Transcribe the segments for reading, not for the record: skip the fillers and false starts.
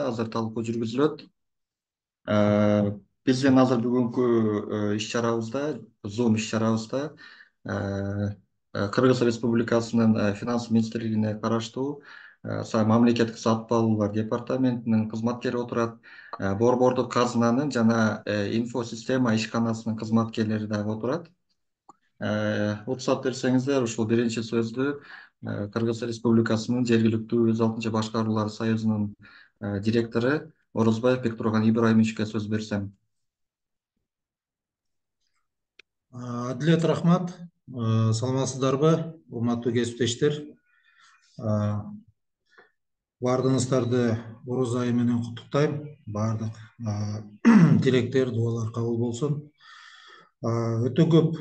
азыр талкуу жүргүзүлөт. Э, Биздин азыр бүгүнкү иш-чарабызда, Zoom иш-чарабызда Кыргыз Республикасынын финанс министрлигине караштуу мамлекеттик сатып алуулар департаментинин кызматкери отурат. Борбордук казынанын жана инфо система ишканасынын кызматкерлери дагы отурат. Уруксат берсеңиздер, ушул биринчи сөздү Кыргыз Республикасынын жергиликтүү өз алдынча башкаруулар союзунун директору Орозбаев Бектурган Ибраимовичке сөз берсем. Адилет, рахмат. Саламатсыздарбы, урматтуу кесиптештер. Бардыгыңыздарды Ороз айы менен куттуктайм. Бардык тилектер, дуалар кабыл болсун. Өтө көп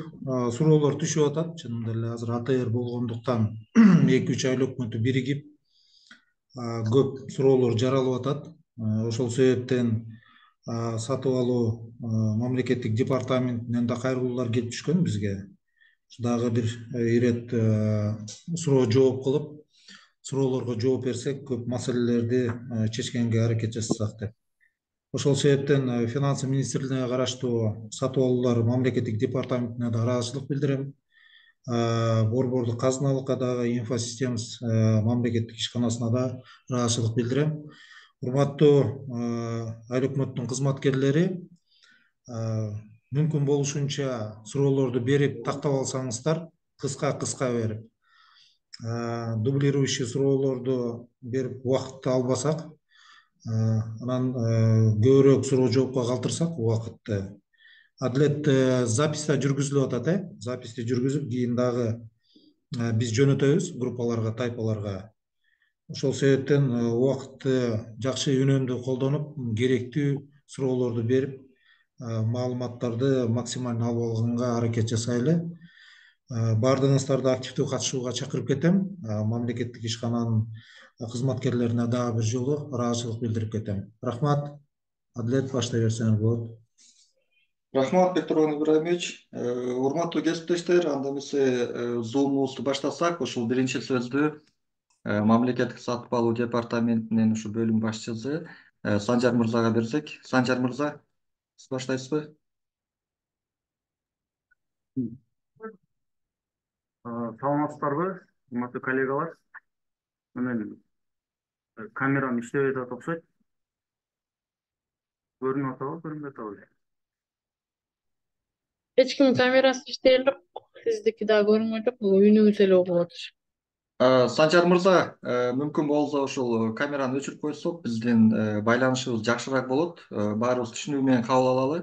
суроолор түшүп атат. Чынында эле азыр АТР болгондуктан 2-3 айлык өкмөтү биригип көп суроолор жаралып атат. Ошол себептен сатып алуу мамлекеттик департаментинен да кайрылуулар келип түшкөн бизге. Дагы бир ирет суроо жооп кылып, суроолорго жооп берсек, көп маселелерди чечкенге аракет жасасак деп. Ошол себептен финанс министрлигине караштуу сатып алуулар мамлекеттик департаментине да ыраазычылык билдирем. Борбордук казыналыкка дагы инфосистемас мамлекеттик ишканасына да ыраазычылык билдирем. Урматтуу айыл өкмөттүн кызматкерлери, мүмкүн болушунча суроолорду берип тактап алсаңыздар, кыска берип. Дублирующий суроолорду берип убакытты албасак, анан көбүрөөк суроо жоопко калтырсак убакытты. Адилет, записта жүргүзүлүп атат, записти жүргүзүп, кийин дагы биз жөнөтөбүз группаларга, тайпаларга. Ошол себептен убакытты жакшы үнөмдүү колдонуп, керектүү суроолорду берип, маалыматтарды максимально алып алганга аракет жасайлы. Бардыгыңыздарды активдүү катышууга чакырып кетем. Мамлекеттик ишкананын кызматкерлерине дагы бир жолу ыраазычылык билдирип кетем. Рахмат. Адилет, баштай берсеңиз болот. Рахмат, Бектурган Ибраимович. Урматтуу кесиптештер, анда эмесе Zoom'убузду баштасак, ушул биринчи сөздү мамлекеттик сатып алуу департаментинин ушу бөлүм башчысы Санжар мырзага берсек. Санжар мырза, сиз баштайсызбы? Саламатсыздарбы, урматтуу коллегалар. Мен камерам иштебей атат окшойт. Көрүнүп атабы, көрүнбөй атабы? Эч кимдин камерасы иштеген жок. Сиздики дагы көрүнбөй жок. Бул үнүңүз эле угулуп атыр. Санжар мырза, мүмкүн болсо ушул камераны өчүрүп койсок, биздин байланышыбыз жакшыраак болот. Баарыбыз түшүнүү менен кабыл алалы.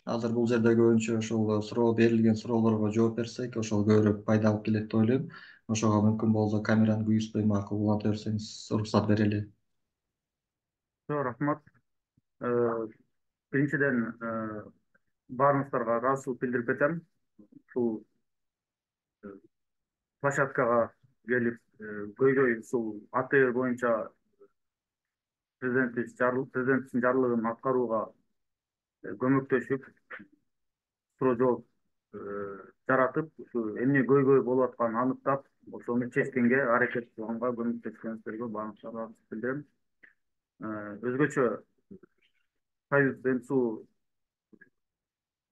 Азыр бул жерде көбүнчө ошол берилген суроолорго жооп берсек, ошол көбүрөөк пайда алып келет деп ойлойм. Ошого мүмкүн болсо камераны күйүзбөй макул уланта берсеңиз, уруксат берели. Рахмат. Биринчиден баарыңыздарга ыраазычылык билдирип кетем. Ушул площадкага келип, көйгөй ушул АТР боюнча президенттин жарлыгын аткарууга көмөктөшүп, суроо жооп жаратып, ушу эмне көйгөй болуп атканын аныктап, ошону чечкенге аракет кылганга көмөктөшкөнүңүздөргө баарыңыздарга ыраазычылык билдирем. Өзгөчө Союз МСУ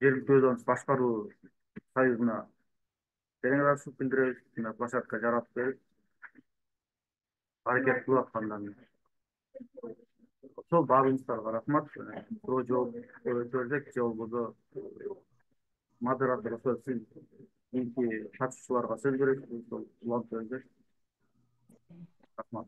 жергиликтүү өз алдынча башкаруу союзуна терең ыраазычылык билдиребиз. Мына площадка жаратып берип, аракет кылып аткандан ошол баарыңыздарга рахмат. Суроо жооп берсек, же болбосо модератор ошо сиз кийинки катышуучуларга сөз бересиз, ошол улантып берсек. Рахмат.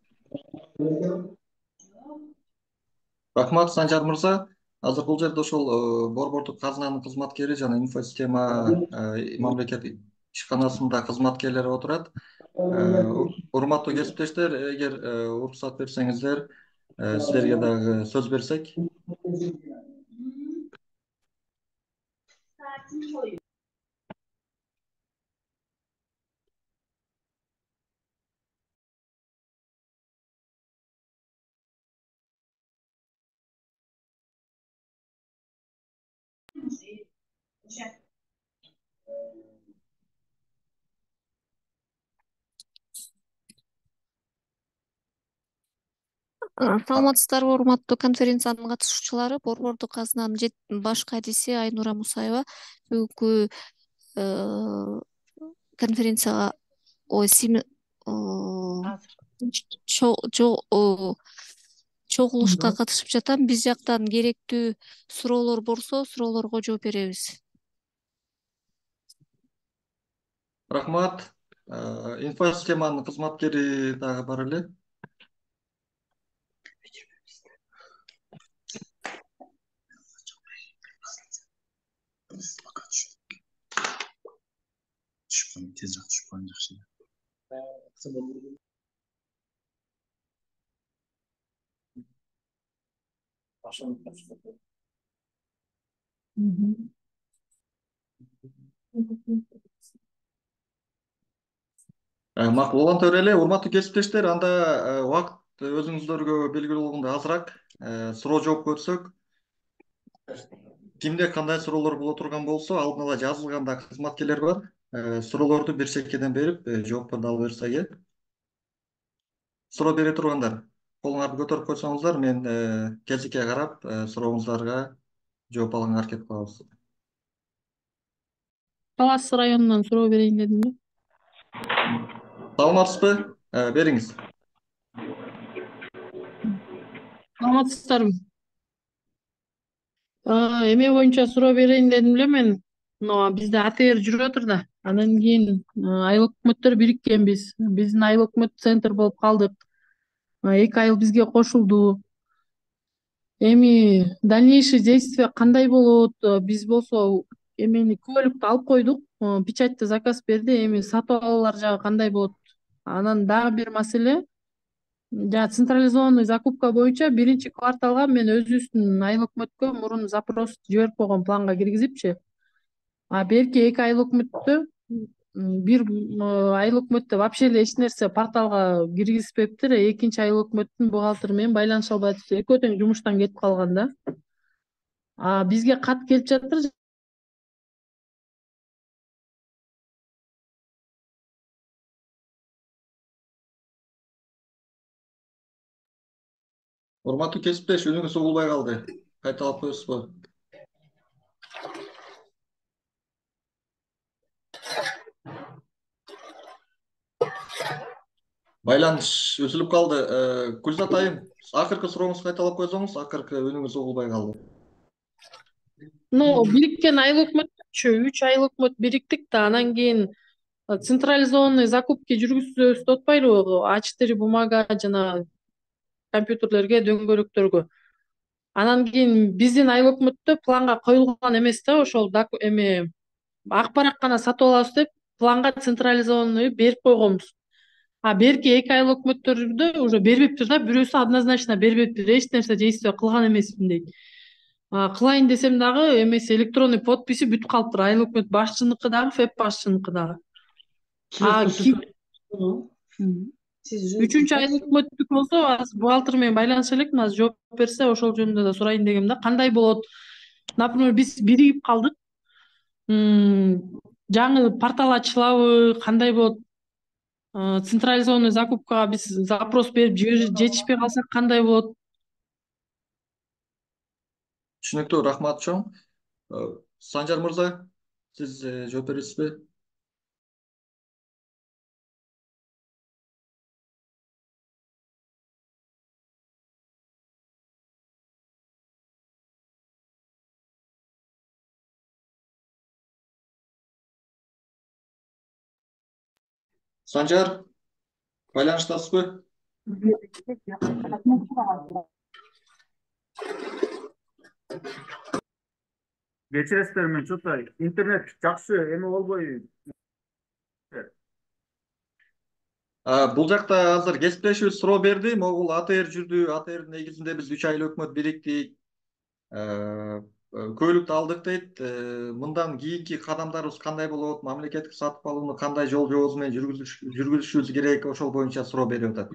Рахмат, Санжар мырза. Азыр бул жерде ошол борбордук казынанын кызматкери жана инфосистема мамлекеттик ишканасында кызматкерлери отурат. Урматтуу кесиптештер, эгер уруксат берсеңиздер, силерге дагы сөз берсек. Саламатсыздарбы, урматтуу конференциянын катышуучулары. Борбордук казынанын баш кайдиси Айнура Мусаева бүгүнкү конференцияга чогулушка катышып жатам. Биз жактан керектүү суроолор болсо, суроолорго жооп беребиз. Рахмат. Инфосистеманын кызматкери дагы бар эле. Tezroq tushib qolgan yaxshi. Макул улантып эле, урматтуу кесиптештер, анда убакыт өзүңүздөргө белгилүү болгондой азыраак суроо жооп көрсөк. Кимде кандай суроолор боло турган болсо, алдын ала жазылган да кызматкерлер бар. Суроолорду бир чекеден берип, жоопторду алып берсек э. Суроо бере тургандар, колуңарды көтөрүп койсоңуздар, мен кезекке карап сурооңуздарга жооп алганга аракет кылабыз. Талас районунан суроо берейин дедим эле. Саламатсызбы? Бериңиз. Саламатсыздарбы? Эме боюнча суроо берейин дедим эле мен. Бизде АТР жүрүп атыр да. Андан кийин айыл өкмөттөр бириккенбиз. Биздин айыл өкмөт центр болуп калдык. 2 айыл бизге кошулду. Эми дальнейший действие кандай болот? Биз болсо эмени күбөлүктү алып койдук. Печатьты заказ берди. Эми сатып алуулар жагы кандай болот? Анан дагы бир маселе. Централизованный закупка боюнча биринчи кварталга мен өзүбүздүн айыл өкмөткө мурун запрос жиберип койгон, планга киргизипчи. Берки 2 айыл өкмөттө бир айыл өкмөттө вообще эле эч нерсе порталга киргизбептир. Экинчи айыл өкмөттүн бухгалтери менен байланыша албай атышты. Экөө тең жумуштан кетип калган да. Бизге кат келип жатыр. Урматтуу кесиптеш, үнүңүз угулбай калды. Кайталап коесузбу? Байланыш үзүлүп калды. Гүлзат айым, акыркы сурооңузду кайталап койсоңуз, акыркы үнүңүз угулбай калды. Бириккен айыл өкмөтчү 3 айыл өкмөт бириктик да, анан кийин централизованный закупки жүргүзөбүз деп атпайлыбы? А4 бумага жана компьютерлерге, дөңгөлөктөргө. Анан кийин биздин айыл өкмөттө планга коюлган эмес да, ошол эме акбарат гана сатып алабыз деп планга централизованный берип койгонбуз. Берки 2 айыл өкмөттөрдө уже бербептир да, бирөөсү однозначно бербептир, эч нерсе действие кылган эмесмин дейт. Кылайын десем дагы эмеси электронный подписи бүтүп калыптыр. Айыл өкмөт башчыныкы дагы, ФЭП башчыныкы дагы. Үчүнчү айыл өкмөттүк болсо, азыр бухгалтер менен байланыша элекмин, азыр жооп берсе ошол жөнүндө да сурайын дегем да. Кандай болот? Например, биз биригип калдык. Жаңы портал ачылабы, кандай болот? Централизованный закупкага биз запрос берип жетишпей калсак кандай болот? Түшүнүктүү, рахмат чоң. Санжар мырза, сиз жооп бересизби? Санжар, байланыштасызбы? Кечиресиздер, мен чота интернет жакшы эме болбой. Бул жакта азыр кесиптешибиз суроо берди. Могул АТР жүрдү. АТРдин негизинде биз 3 айыл өкмөт бириктик. Көйлүктү алдык дейт. Мындан кийинки кадамдарыбыз кандай болот? Мамлекеттик сатып алууну кандай жол жобосу менен жүргүзүшүбүз керек? Ошол боюнча суроо берип атат.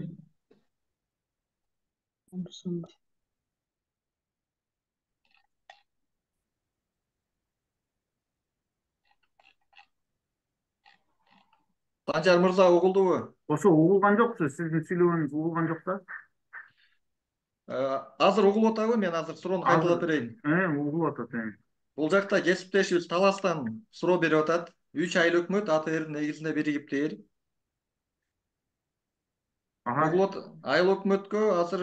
Санжар мырза, угулдубу? Ошо угулган жоксу, сиздин сүйлөгөнүңүз угулган жок да. Азыр угулуп атабы? Мен азыр суроону кайталап берейин. Угулуп атат. Бул жакта кесиптешибиз Таластан суроо берип атат. 3 айыл өкмөт АТРдин негизинде биригиптир. Угулут айыл өкмөткө азыр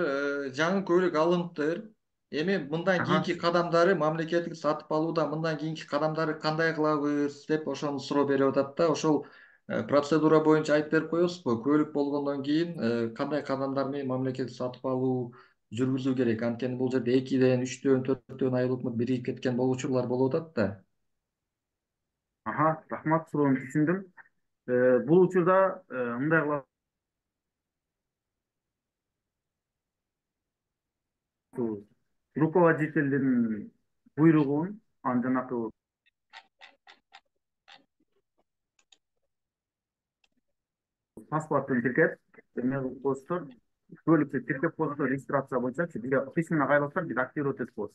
жаңы көлүк алыныптыр. Эми мындан кийинки кадамдары мамлекеттик сатып алууда мындан кийинки кадамдары кандай кылабыз деп ошону суроо берип атат да. Ошол процедура боюнча айтып берип коесузбу? Көлүк болгондон кийин кандай кадамдар менен мамлекеттик сатып алуу жүргүзүү керек? Анткени бул жерде 2ден, 3дөн, 4дөн айыл өкмөт биригип кеткен болуучулар болуп атат да. Рахмат, суроону түшүндүм. Бул учурда мындай кылабыз. Руководителдин буйругун, жанакы паспортун тиркеп, эме кылып коесуздар. Көлүктү тиркеп коесуздар, регистрация боюнчачы. Бизге письменно кайрылсаң, биз активировать этип коебуз.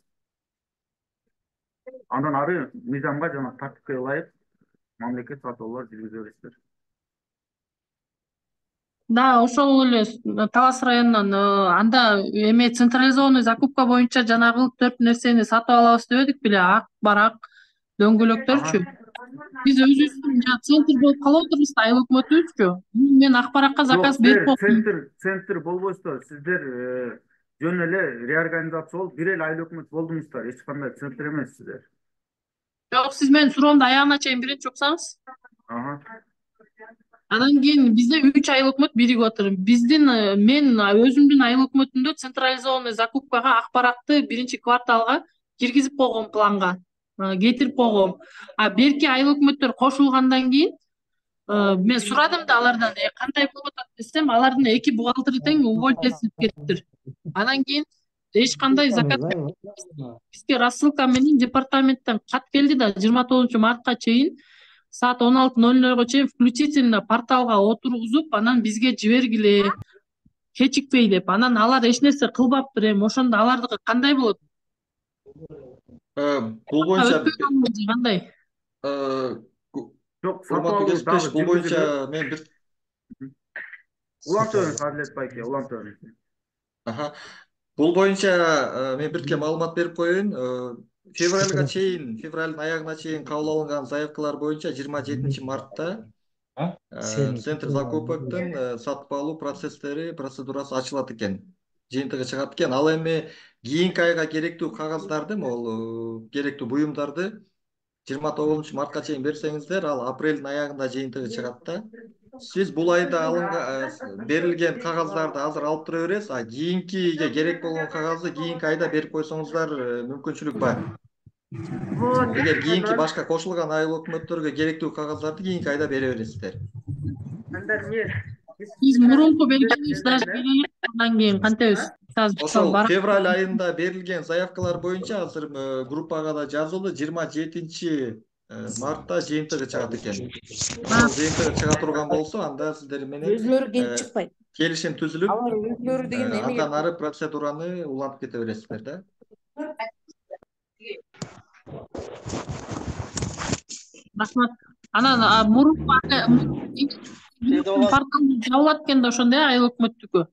Андан ары мыйзамга жана тартипке ылайык мамлекет сатып алуулар жүргүзө бересиздер. Да, ошол эле Талас районунан анда эме централизованный закупка боюнча жанагы 4 нерсени сатып алабыз дебедик беле? Ак, барак, дөңгөлөктөрчү. Биз өзүбүздүн центр болуп калып атырбыз да, айыл өкмөтүбүзчү. Мен ак баракка заказ берип койдум. Центр болбойсуздар. Сиздер жөн эле реорганизация болуп, бир эле айыл өкмөт болдуңуздар. Эч кандай центр эмессиздер. Жок, сиз менин суроомду аягына чейин биринчи уксаңыз. Анан кийин бизде 3 айыл өкмөт биригип атыр. Мен өзүмдүн айыл өкмөтүмдө централизованный закупкага ак баракты биринчи кварталга киргизип койгом планга. Кетирип койгом. Берки айыл өкмөттөр кошулгандан кийин мен сурадым да алардан, кандай болуп атат десем, алардын 2 бухгалтери тең увольнительнип кетиптир. Анан кийин эч кандай заказ бизге рассылка менен департаменттен кат келди да 29 мартка чейин саат 16:00 чейин включительно порталга отургузуп, анан бизге жибергиле, кечикпей деп. Анан алар эч нерсе кылбаптыр. Эми ошондо алардыкы кандай болот? Бул боюнча кандай? Жок, урматтуу кесиптеш, бул боюнча мен бир улантыңыз, Адилет байке, улантыңыз. Бул боюнча мен бирке маалымат берип коеюн. Февралдын аягына чейин кабыл алынган заявкалар боюнча 27 мартта центр закупоктун сатып алуу процедурасы ачылат экен. Жыйынтыгы чыгат экен. Ал эми кийинки айга керектүү кагаздарды, могул керектүү буюмдарды 29 мартка чейин берсеңиздер, ал апрелдин аягында жыйынтыгы чыгат да. Сиз бул айда берилген кагаздарды азыр алып тура бересиз, кийинкиге керек болгон кагазды кийинки айда берип койсоңуздар мүмкүнчүлүк бар. Эгер кийинки башка кошулган айыл өкмөттөргө керектүү кагаздарды кийинки айда бере бересиздер. Биз мурунку бергенибиз даже берелик, андан кийин кантебиз? Ошол февраль айында берилген заявкалар боюнча азыр группага да жазылды, 27 мартта жыйынтыгы чыгат экен. Ошол жыйынтыгы чыга турган болсо, анда сиздер менен Өзүлөрү келип чыкпайт. келишим түзүлүп, Алар өзүлөрү деген андан ары процедураны улантып кете бересиздер да. Рахмат. Анан мурунку портал жабылат экен да ошондо, айыл өкмөттүкү.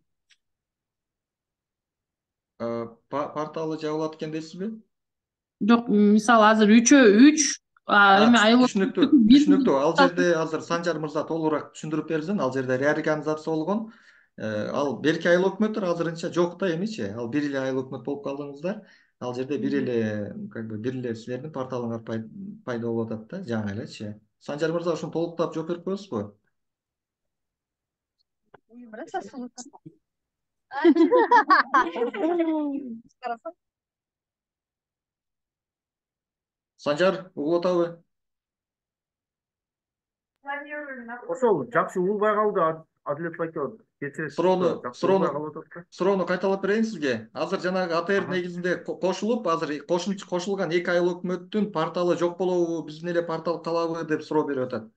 Порталы жабылат экен дейсизби? Жок, мисалы азыр 3 эме айыл түшүнүктүү. Ал жерде азыр Санжар мырза толугураак түшүндүрүп берсин. Ал жерде реорганизация болгон. Ал берки айыл өкмөттөр азырынча жок да эмичи. Ал бир эле айыл өкмөт болуп калдыңыздар. Ал жерде бир эле силердин порталыңар пайда болуп атат да, жаңы элечи. Санжар мырза, ошону толуктап жооп берип коесузбу? Санжар, угулуп атабы? Ошол жакшы угулбай калды, Адилет байке. Суроону кайталап берейин сизге. Азыр жанагы АТР негизинде кошулуп, азыр кошулган 2 айыл өкмөттүн порталы жок болобу, биздин эле портал калабы деп суроо берип атат.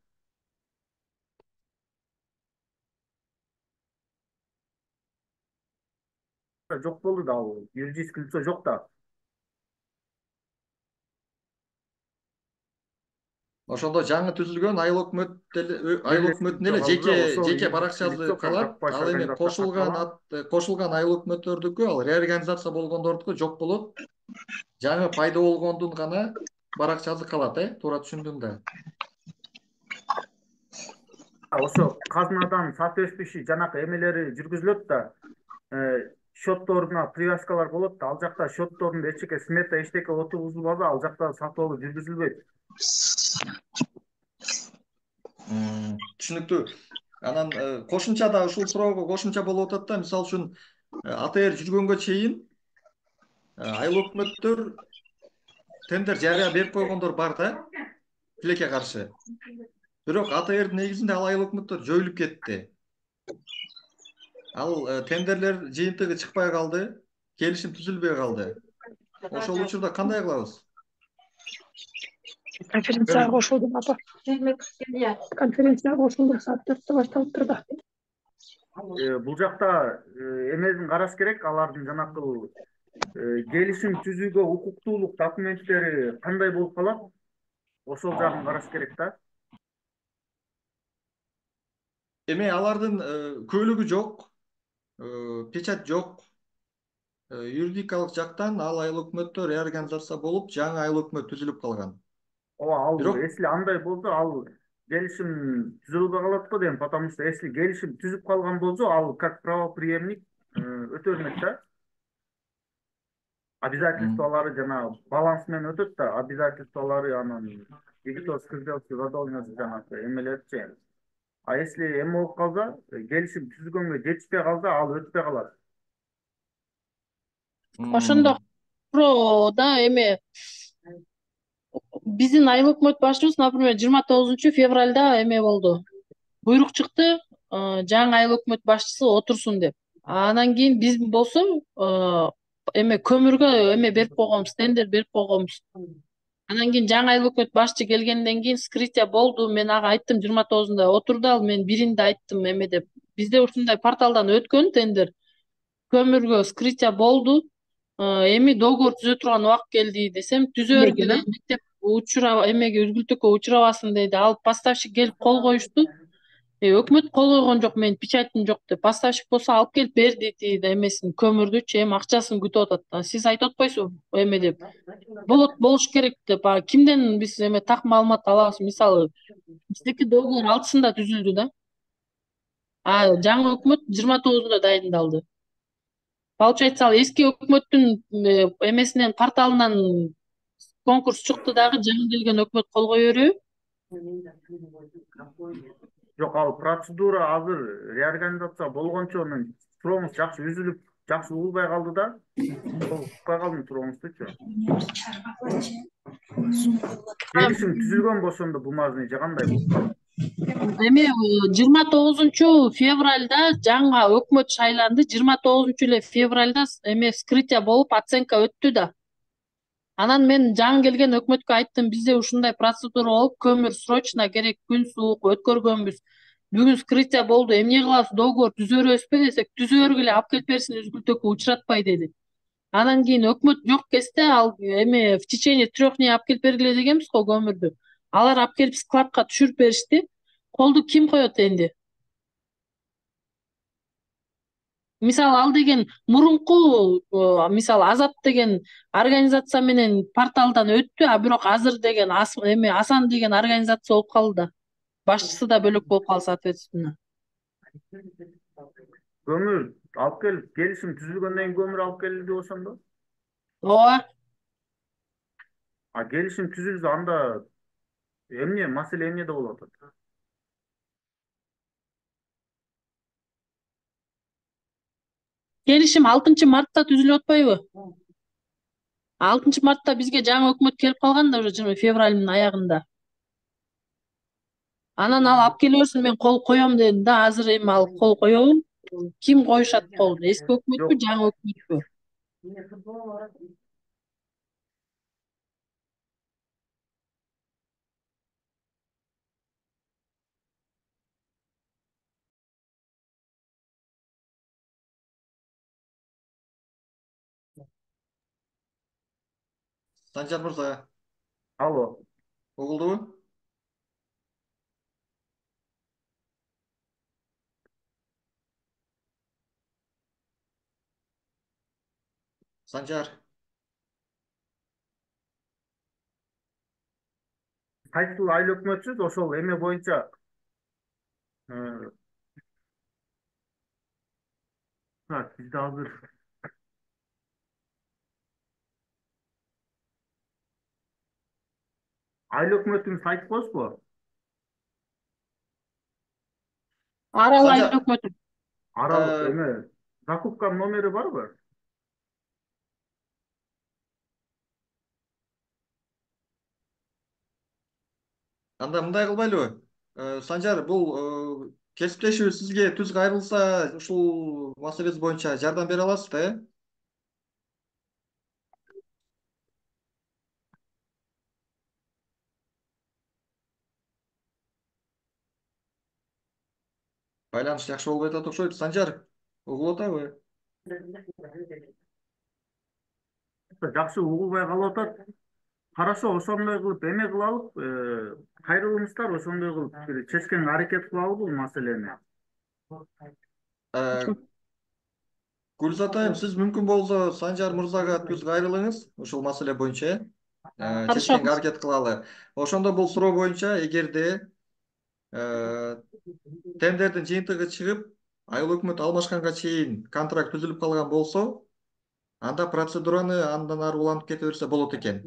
Жок болду да, ал юридический лицо жок да. Ошондо жаңы түзүлгөн айыл өкмөттүн эле жоголду, бирок ошол жеке баракчасы лицо калат. как баш Ал эми организация катталган. кошулган айыл өкмөттөрдүкү ал реорганизация болгондордуку жок болот. Жаңы пайда болгондун гана баракчасы калат, туура түшүндүм да. Ошо казынадан соответствующий жанакы эмелери жүргүзүлөт да, счетторуна привязкалар болот да, ал жакта счетторунда эчтеке смета эчтеке отургузулбаса, ал жакта сатып алуу жүргүзүлбөйт. Түшүнүктүү. Анан кошумча да ушул суроого кошумча болуп атат да, мисалы үчүн АТР жүргөнгө чейин айыл өкмөттөр тендер жарыя берип койгондор бар да, тилекке каршы. Бирок АТРдин негизинде ал айыл өкмөттөр жоюлуп кетти. Ал тендерлер жыйынтыгы чыкпай калды, келишим түзүлбөй калды. Ошол учурда кандай кылабыз? Конференцияга кошулдум апа. Конференцияга кошулдум, саат 4-тө башталыптыр да. Бул жакта эмесин караш керек, алардын жанакы келишим түзүүгө укуктуулук документтери кандай болуп калат? Ошол жагын караш керек да. Эми алардын көйлөгү жок, печать жок. Юридикалык жактан ал айыл өкмөттөр реорганизация болуп, жаңы айыл өкмөт түзүлүп калган. Ооба, ал Бирок если андай болсо, ал келишим түзүлбөй калат го дейм, потому что если келишим түзүп калган болсо, ал как правоприемник өтөлмөк да. Обязательстволары жана баланс менен өтөт да, обязательстволары анан дебитор скрипелский задолженность жанагы эмелерчи. А если эме болуп калса, келишим түзгөнгө жетишпей калса, ал өтпөй калат. Ошондо да эме биздин айыл өкмөт башчыбыз, например, 29 февралда эме болду. Буйрук чыкты, жаңы айыл өкмөт башчысы отурсун деп. Анан кийин биз болсо эме көмүргө эме берип койгонбуз, тендер берип койгонбуз. Анан кийин жаңы айыл өкмөт башчы келгенден кийин скрытие болду. Мен ага айттым 29-да отурду, ал мен 1-inde айттым эме деп. Бизде ушундай порталдан өткөн тендер. Көмүргө скрытие болду. Эми договор түзө турган убакыт келди десем, түзөөр деле мектеп эмеге үзгүлтүккө учурабасын дейди. Ал поставщик келип кол коюшту. Өкмөт кол койгон жок, менин печатьым жок деп. Поставщик болсо алып келип берди дейди, эмесин көмүрдүчү, эми акчасын күтүп атат. Сиз айтып атпайсызбы эме деп. Болуш керек деп. Кимден биз эме так маалымат алабыз? Мисалы, биздики договор 6-сында түзүлдү да. Жаңы өкмөт 29-да дайындалды. Получается, ал эски өкмөттүн эмесинен, порталынан конкурс чыкты дагы, жаңы келген өкмөт кол кое береби? Жок, ал процедура азыр реорганизация болгончо мен суроңуз жакшы үзүлүп, жакшы угулбай калды да. Укпай калдым сурооңуздучу. Келишим түзүлгөн болсо ошондо бумажный же кандай болду? Эми 29 февралда жаңы өкмөт шайланды. 29 эле февралда эме вскрытие болуп, оценка өттү да. Анан мен жаңы келген өкмөткө айттым, бизде ушундай процедура болуп, көмүр срочно керек, күн суук өткөргөнбүз. Бүгүн вскрытие болду, эмне кылабыз, договор түзөрбүзбү десек, түзөөргө эле алып келип берсин, үзгүлтөккө учуратпай деди. Анан кийин өкмөт жок кезде ал эме в течение 3 дней алып келип бергиле дегенбиз го көмүрдү. Алар алып келип складка түшүрүп беришти. Колду ким коет энди? Мисалы, ал деген мурунку, мисалы Азат деген организация менен порталдан өттү, бирок азыр деген эме Асан деген организация болуп калды да. Башчысы да бөлөк болуп калды, соответственно. Көмүр алып келип, келишим түзүлгөндөн кийин көмүр алып келди ошондо. Ооба. Келишим түзүлсө анда эмне, маселе эмнеде болуп атат? Келишим 6-мартта түзүлүп атпайбы? 6-мартта бизге жаңы өкмөт келип калган да, уже февралдын аягында. Анан ал алып келе берсин, мен кол коем дедим да. Азыр эми ал кол коебу? Ким коюшат колду? Эски өкмөтпү, жаңы өкмөтпү? Санжар мырза, Алло. угулдубу? Санжар. Кайсыл айыл өкмөтчүбүз ошол эме боюнча бизде азыр айыл өкмөтүбүз айтып коесузбу? Арал Санжар. айыл өкмөтү. Аралык Э, эме закупканын номери барбы? Анда мындай кылбайлыбы? Санжар, бул кесиптешүүбүз сизге түз кайрылса, ушул маселеси боюнча жардам бере аласыз да, э? Байланыш жакшы болбой атат окшойт. Санжар, угулуп атабы? Жакшы угулбай калып атат. Хорошо, ошондой кылып эме кылалык, кайрылымчылар ошондой кылып бир чечкенге аракет кылалы бул маселени. Э, Гүлзат айым, сиз мүмкүн болсо Санжар мырзага түз кайрылыңыз ушул маселе боюнча, чечкенге Карышабыз. аракет кылалы. Ошондо бул суроо боюнча эгерде тендердин жыйынтыгы чыгып, айыл өкмөт алмашканга чейин контракт түзүлүп калган болсо, анда процедураны андан ары улантып кете берсе болот экен.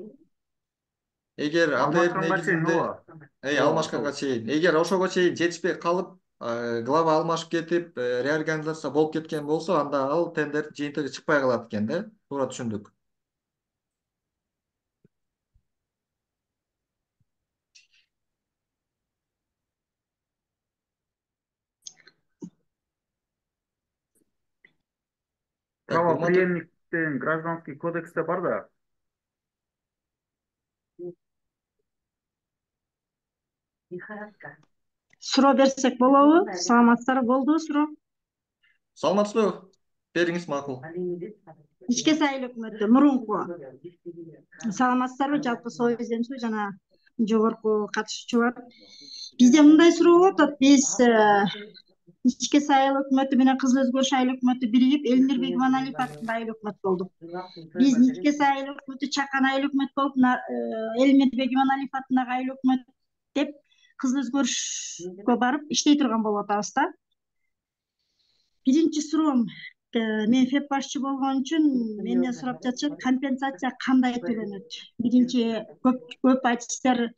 Эгер АТР Алмашканга чейин негизинде алмашканга чейин, эгер ошого чейин жетишпей калып, глава алмашып кетип, реорганизация болуп кеткен болсо, анда ал тендердин жыйынтыгы чыкпай калат экен да. Туура түшүндүк. Так, урматтуу Правоприемник деген гражданский кодексте бар да. Суроо берсек болобу? Саламатсыздарбы? Болду суроо. саламатсызбы? Бериңиз макул. Ички сайыл өкмөтү мурунку. Саламатсыздарбы? Жалпы союзденчү жана жогорку катышуучулар. Бизде мындай суроо болуп атат. Биз ички сайыл өкмөтү менен Кызыл Өзгөрүш айыл өкмөтү биригип Элмирбек Иманалиев атында айыл өкмөт болдук. Биз ички сайыл өкмөтү Чакан айыл өкмөт болуп, Элмирбек Иманалиев атындагы айыл өкмөт деп Кызыл Өзгөрүшкө барып иштей турган болуп атабыз да. Биринчи суроом, мен ФЭП башчы болгон үчүн менден сурап жатышат, компенсация кандай төлөнөт? Биринчи көп айтышсыздар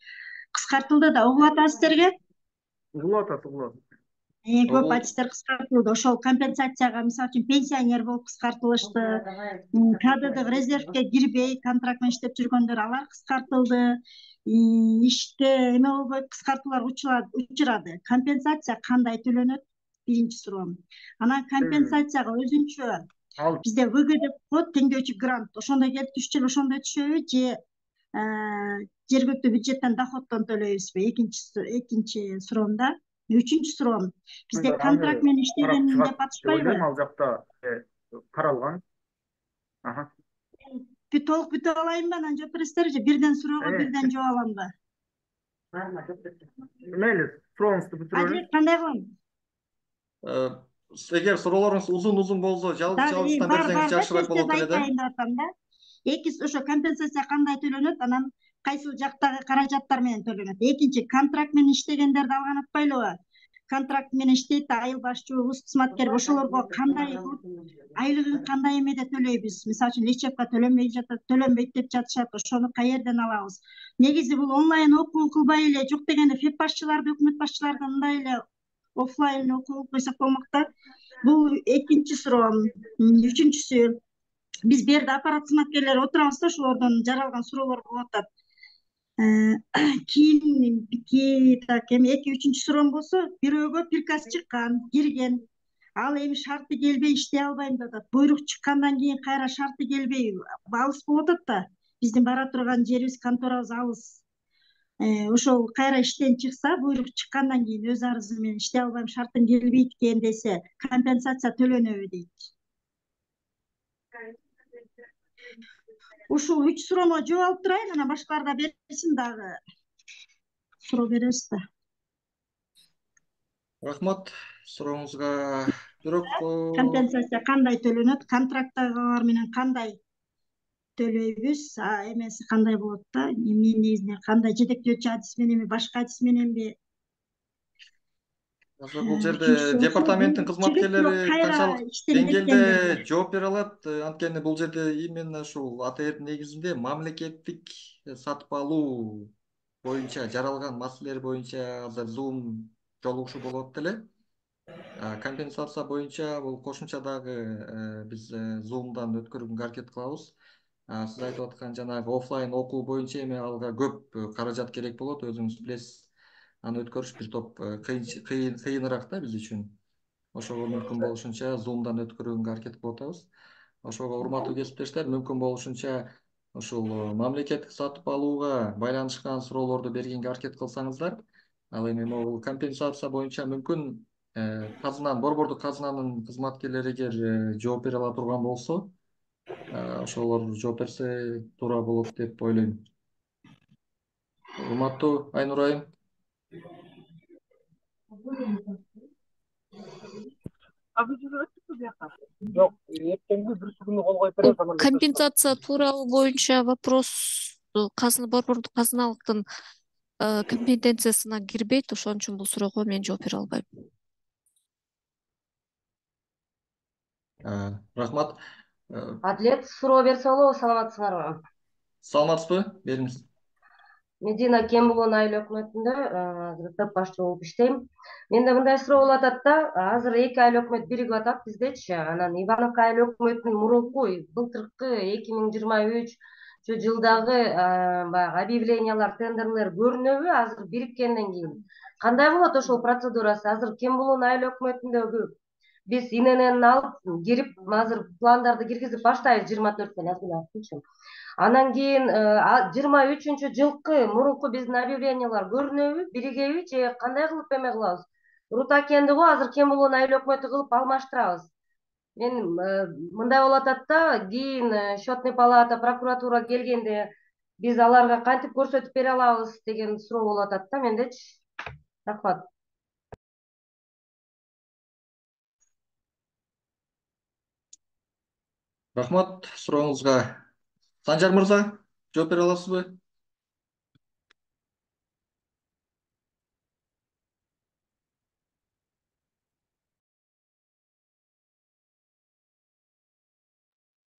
кыскартылды да, угуп атасыз сиздерге? Угулуп атат, угулуп атат. Көп айтыштар кыскартылды. Ошол компенсацияга мисалы үчүн пенсионер болуп кыскартылышты, кадрлык резервге кирбей контракт менен иштеп жүргөндөр алар кыскартылды, иште эме болбой кыскартуулар учурады. Компенсация кандай төлөнөт? Биринчи суроом. Анан компенсацияга өзүнчө бизде ВГ деп коет, теңдөөчү грант. Ошондой келип түшчү, ошондой түшөбү же жергиликтүү бюджеттен доходдон төлөйбүзбү? Экинчи суроомда. Үчүнчү суроом. Бизде контракт менен иштеген деп атышпайбы? Ал жакта каралган. Толук бүтүп алайынбы, анан жооп бересиздер же бирден суроого бирден жооп аламбы? Мейли, сурооңузду бүтүрөлүңүз. Кандай кылам? Эгер суроолоруңуз узун болсо, жалгыз берсеңиз жакшыраак болот эле да. Айтайын деп атам да. Ошо компенсация кандай төлөнөт, анан кайсыл жактагы каражаттар менен төлөнөт? Экинчи, контракт менен иштегендерди алган атпайлыбы? Контракт менен иштейт айыл башчы, улус кызматкер, ошолорго кандай айлыгын кандай эмеде төлөйбүз? Мисалы үчүн лечебка төлөнбөйт деп жатышат, ошону каерден алабыз? Негизи бул онлайн окуу кылбай эле, жок дегенде ФЭП башчыларды, өкмөт башчыларды мындай эле офлайн окуу койсок болмок да. Бул экинчи суроом. Үчүнчүсү, биз бул жерде аппарат кызматкерлери отурабыз да, ошолордон жаралган суроолор болуп атат. Кийин эки үчүнчү суроом болсо, бирөөгө приказ чыккан, кирген, ал эми шарты келбей иштей албайм деп атат. Буйрук чыккандан кийин кайра шарты келбей алыс болуп атат да. Биздин бара турган жерибиз, конторабыз алыс. Ошол кайра иштен чыкса, буйрук чыккандан кийин өз арызы менен иштей албайм, шартым келбейт экен десе, компенсация төлөнөбү дейт. Ушул 3 суроомо жооп алып турайын, анан башкалар да берсин, дагы суроо беребиз да. Рахмат сурооңузга. Бирок компенсация кандай төлөнөт? Контракттагылар менен кандай төлөйбүз. Эмеси кандай болот да? Эмне негизинде кандай жетектөөчү адис мененби, башка адис мененби Бул жерде жүрсө департаменттин жигит кызматкерлери бирок кайра канчалык иштенип деңгээлде кеткендер. жооп бере алат? Анткени бул жерде именно ушул АТРдин негизинде мамлекеттик сатып алуу боюнча жаралган маселелер боюнча азыр Zoom жолугушуу болуп эле. Компенсация боюнча бул кошумча дагы биз Zoom'дан өткөрүүгө аракет кылабыз. Сиз айтып аткан жанагы офлайн окуу боюнча эми алга көп каражат керек болот, өзүңүз билесиз. Аны өткөрүш бир топ кыйыныраак да биз үчүн. Ошого мүмкүн болушунча Zoom'дан өткөрүүгө аракет кылып атабыз. Ошого урматтуу кесиптештер, мүмкүн болушунча ушул мамлекеттик сатып алууга байланышкан суроолорду бергенге аракет кылсаңыздар. Ал эми могул компенсация боюнча мүмкүн борбордук казынанын кызматкерлери эгер жооп бере ала турган болсо, ошолор жооп берсе туура болот деп ойлойм. Урматтуу Айнура айым. Компенсация тууралуу боюнча вопрос борбордук казыналыктын компетенциясына кирбейт, ошон үчүн бул суроого мен жооп бере албайм. Рахмат. Адилет, суроо берсе болобу, саламатсыңарбы? Саламатсызбы? Бериңиз. Медина Кембулон айыл өкмөтүндө топ башчы болуп иштейм. Менде мындай суроо болуп атат да, азыр эки айыл өкмөт биригип атат биздечи. Анан Ивановка айыл өкмөтүнүн мурунку былтыркы 2023 жылдагы баягы объявлениялар, тендерлер көрүнөбү азыр бириккенден кийин? Кандай болот ошол процедурасы? Азыр Кембулон айыл өкмөтүндөгү биз ИНН алып кирип, азыр пландарды киргизип баштайбыз 24-тен. Анан кийин 23 жылкы мурунку биздин объявлениялар көрүнөбү, биригеби же кандай кылып эме кылабыз? Рутакенди го азыр Кембулон айыл өкмөтү кылып алмаштырабыз. Мен мындай болуп атат да, кийин счетный палата, прокуратура келгенде биз аларга кантип көрсөтүп бере алабыз деген суроо болуп атат да мендечи. Рахмат. Рахмат сурооңузга. Санжар мырза, жооп бере аласызбы?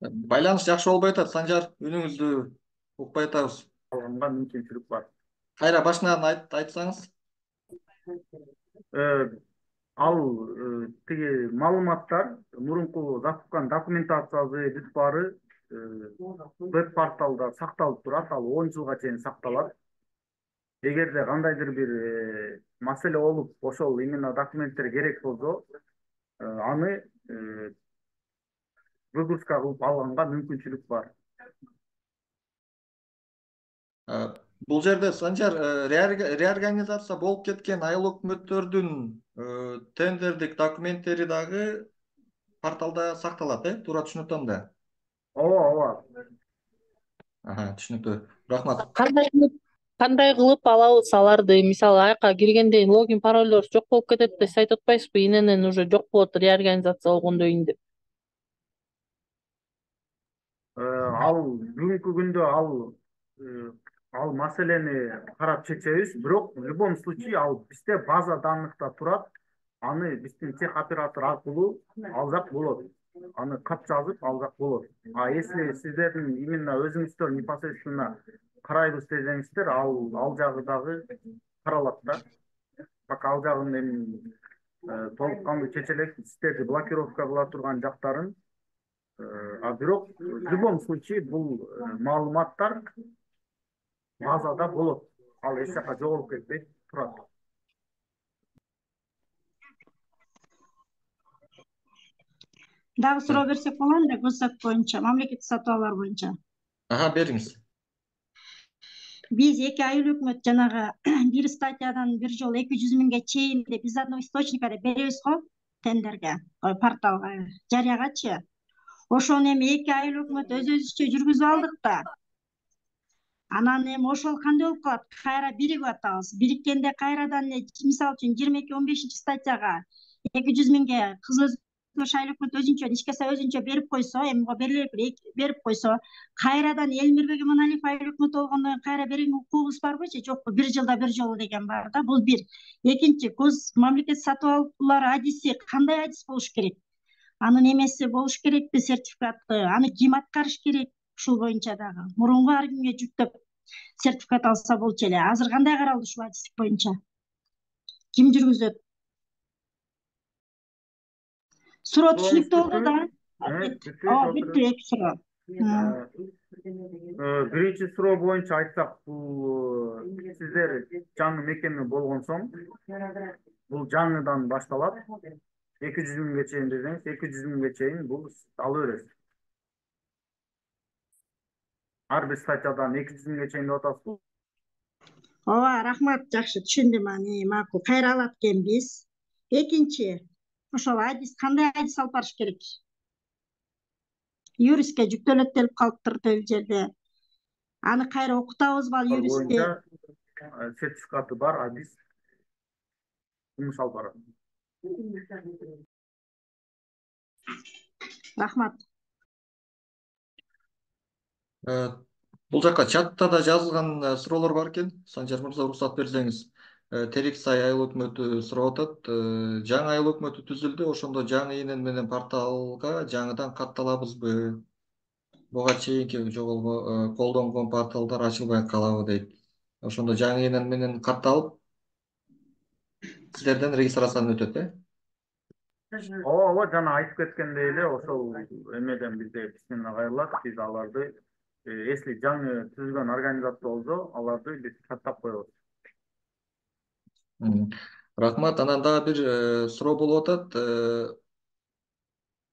Байланыш жакшы болбой атат, Санжар, үнүңүздү укпай атабыз. Алганга мүмкүнчүлүк бар. Кайра башынан айтсаңыз. Ал тиги маалыматтар, мурунку закупкан документациябы бүт баары веб-порталда сакталып турат, ал 10 жылга чейин сакталат. Эгерде кандайдыр бир маселе болуп, ошол именно документтер керек болсо, аны выгрузка кылып алганга мүмкүнчүлүк бар. Бул жерде Санжар реорганизация болуп кеткен айыл өкмөттөрдүн тендердик документтери дагы порталда сакталат, туура түшүнүп атам да? Ооба. Түшүнүктүү. Рахмат. Кандай кылып алабыз аларды? Мисалы, аяка киргенде логин паролдор жок болуп кетет деп айтып атпайсызбы? ИНН уже жок болот реорганизация болгондон кийин деп. Ал бүгүнкү күндө ал маселени карап чечебиз, бирок в любом случае ал бизде база данныхта турат. Аны биздин тех оператор аркылуу алсак болот. Аны кат жазып алсак болот. Если сиздердин именно өзүңүздөр непосредственно карайбыз десеңиздер, ал жагы дагы каралат да. Пока ал жагын эми толук кандуу чече элек, сиздерди блокировка кыла турган жактарын. Бирок в любом случае бул маалыматтар базада болот. Ал эч жака жоголуп кетпейт, турат. Дагы суроо берсек болобу да, госзак боюнча, мамлекеттик сатып алуулар боюнча. Бериңиз. Биз эки айыл өкмөт жанагы бир статьядан бир жолу 200 миңге чейин деп биз одного источника деп беребиз го тендерге, порталга, жарыягачы. Ошону эми эки айыл өкмөт өзүбүзчө жүргүзүп алдык да. Анан эми ошол кандай болуп калат? Кайра биригип атабыз. Бириккенде кайрадан мисалы үчүн 22-15 статьяга 200 миңге кыз ошо айыл өкмөт өзүнчө иш кылса өзүнчө берип койсо, эми берип койсо, кайрадан Элмирбек Иманалиев айыл өкмөтү болгондон кийин кайра берген укугубуз барбы же жокпу? Бир жылда бир жолу деген бар да. Бул бир. Экинчи, мамлекет сатып алуулар адиси кандай адис болуш керек? Анын эмеси болуш керекпи, сертификаты? Аны ким аткарыш керек? Ушул боюнча дагы мурунку ар кимге жүктөп сертификат алса болчу эле. Азыр кандай каралды ушул адистик боюнча? Ким жүргүзөт? Суроо түшүнүктүү болду да. Бүттү, эки суроо. Биринчи суроо боюнча айтсак, бул сиздер жаңы мекеме болгон соң бул жаңыдан башталат. 200 миңге чейин десеңиз, 200 миңге чейин бул ала бересиз. Ар бир статьядан 200 миңге чейин деп атасызбы? Ооба, рахмат, жакшы түшүндүм. Макул, кайра алат экенбиз. Экинчи, ошол адис кандай адис алып барыш керек? Юристке жүктөлөт делип калыптыр бул жерде. Аны кайра окутабызбы ал юристке? Сертификаты бар адис жумуш алып барат. Рахмат. Бул жака чатта да жазылган суроолор бар экен. Санжар мырза, уруксат берсеңиз. Терек Сай айыл өкмөтү сурап атат. Жаңы айыл өкмөтү түзүлдү, ошондо жаңы ИНН менен порталга жаңыдан катталабызбы? Буга чейинки колдонгон порталдар ачылбай калабы дейт. Ошондо жаңы ИНН менен катталып силерден регистрациядан өтөт, Ооба, жана айтып кеткендей эле ошол эмеден бизде письменно кайрылат. Биз аларды, если жаңы түзүлгөн организация болсо, аларды биз каттап коебуз. Рахмат. Анан дагы бир суроо болуп атат.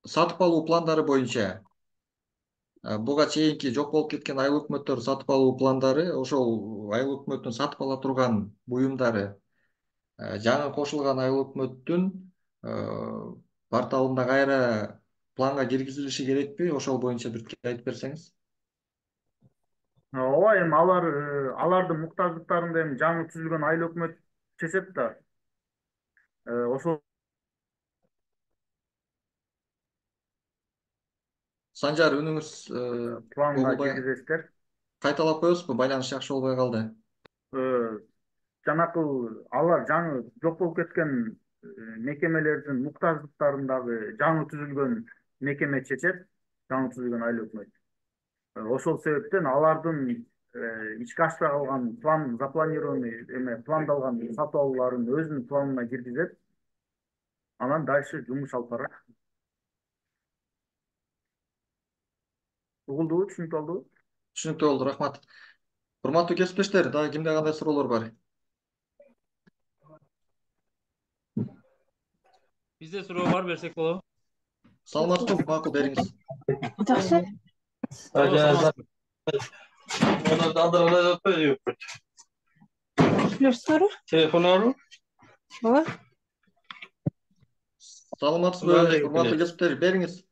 Сатып алуу пландары боюнча буга чейинки жок болуп кеткен айыл өкмөттөр сатып алуу пландары, ошол айыл өкмөттүн сатып ала турган буюмдары жаңы кошулган айыл өкмөттүн порталында кайра планга киргизилиши керекпи? Ошол боюнча бир айтып берсеңиз. Ооба, эми алардын муктаждыктарын эми жаңы түзүлгөн айыл өкмөт чечет да. Ошол Санжар, үнүңүз планга киргизесиздер. Кайталап коесузбу? Байланыш жакшы болбой калды. Жанакы алар жаңы жок болуп кеткен мекемелердин муктаждыктарын дагы жаңы түзүлгөн мекеме чечет, жаңы түзүлгөн айыл өкмөт. Ошол себептен алардын ишке ашпай калган пландалган сатып алууларын өзүнүн планына киргизет. Анан дальше жумуш алып барат. Угулдубу, түшүнүктүү болдубу? Түшүнүктүү болду, рахмат. Урматтуу кесиптештер, дагы кимде кандай суроолор бар? Бизде суроо бар, берсек болобу? Саламатсызбы? Макул, бериңиз. Жакшы. Сүйлөшсүңөрбү? Телефон барбы? Ооба. Саламатсызбы, урматтуу кесиптер, бериңиз.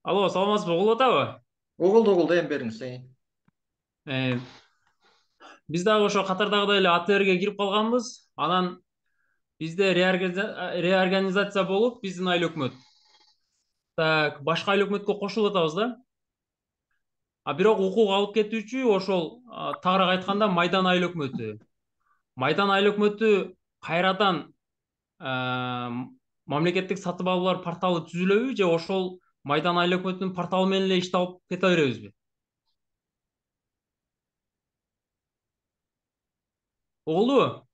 Алло, саламатсызбы, угулуп атабы? Угулду, эми бериңиз. Биз дагы ошо катардагыдай эле АТРге кирип калганбыз. Анан бизде реорганизация болуп, биздин айыл өкмөт. Так, башка айыл өкмөткө кошулуп атабыз да. Бирок укук алып кетүүчү ошол тагыраак айтканда Майдан айыл өкмөтү. Майдан айыл өкмөтү кайрадан мамлекеттик сатып алуулар порталы түзүлөбү же ошол Майдан айыл өкмөтүнүн порталы менен эле ишти алып кете беребизби? Угулдубу?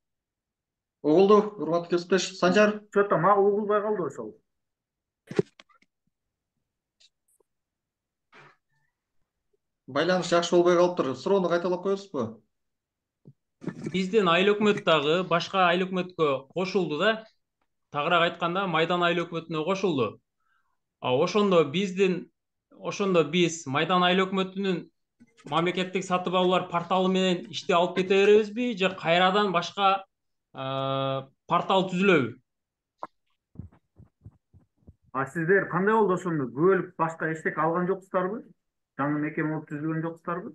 Угулду, урматтуу кесиптеш. Санжар? Чөтө, мага угулбай калды ошол. Байланыш жакшы болбой калыптыр. Суроону кайталап коесузбу? Биздин айыл өкмөт дагы башка айыл өкмөткө кошулду да. Тагыраак айтканда Майдан айыл өкмөтүнө кошулду. Ошондо биз Майдан айыл өкмөтүнүн мамлекеттик сатып алуулар порталы менен ишти алып кете беребизби же кайрадан башка портал түзүлөбү? Сиздер кандай болду ошондо бөлүп башка эчтеке алган жоксуздарбы? Жаңы мекеме болуп түзүлгөн жоксуздарбы?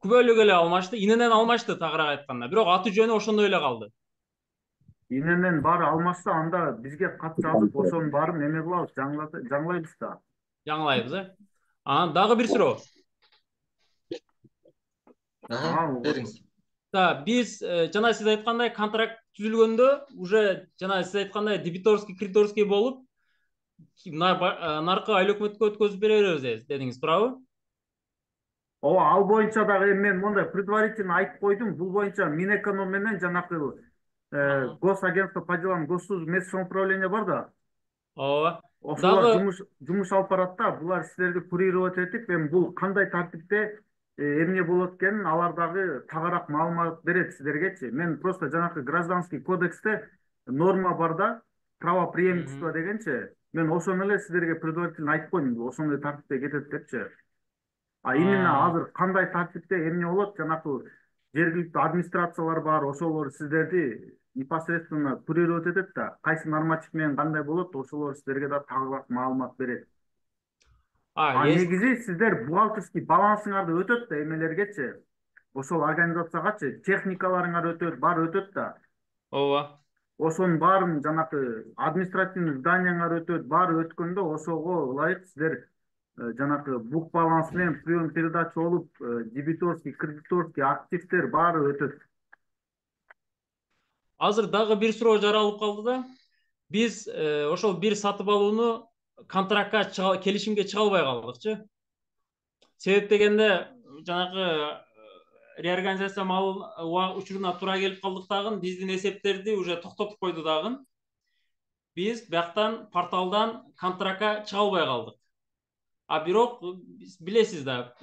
Күбөлүк эле алмашты, иненен алмашты тагыраак айтканда. Бирок аты жөнү ошондой эле калды. Иненен баары алмашса, анда бизге кат жазып, ошонун баарын эме кылабыз, жаңылайбыз да. Жаңылайбыз, Анан дагы бир суроо. Бериңиз. Биз жана сиз айткандай контракт түзүлгөндө уже жана сиз айткандай дебиторский, кредиторский болуп наркы айлык өкмөткө өткөзүп беребиз дедиңиз, туурабы? Ооба, ал боюнча дагы мен мондай предварительно айтып койдум. Бул боюнча Минэконом менен жанакы Госагентство по делам госслужб местного самоуправления бар да. Ооба. Ошолор жумуш алып барат да. Булар силерди курировать этип, эми бул кандай тартипте эмне болот экенин алар дагы тагыраак маалымат берет сиздергечи. Мен просто жанакы гражданский кодексте норма бар да, правопреемничество дегенчи. Мен ошону эле сиздерге предварительно айтып койдум. Ошондой тартипте кетет депчи. Именно азыр кандай тартипте эмне болот, жанакы жергиликтүү администрациялар бар, ошолор сиздерди непосредственно курировать этет да. Кайсы норматив менен кандай болот, ошолор сиздерге да тагыраак маалымат берет. Негизи сиздер бухгалтерский балансыңарды өтөт да эмелергечи. Ошол организациягачы техникаларыңар өтөт, баары өтөт да. Ооба. Ошонун баарын жанакы административный зданияңар өтөт, баары өткөндө ошого ылайык сиздер жанакы бук баланс менен прием передача болуп, дебиторский, кредиторский активдер баары өтөт. Азыр дагы бир суроо жаралып калды да. Биз ошол бир сатып алууну контрактка келишимге чыга албай калдыкчы. Себеп дегенде жанагы реорганизация учуруна туура келип калдык дагы, биздин эсептерди уже токтотуп койду дагы. Биз бияктан порталдан контрактка чыга албай калдык. Бирок билесиз да,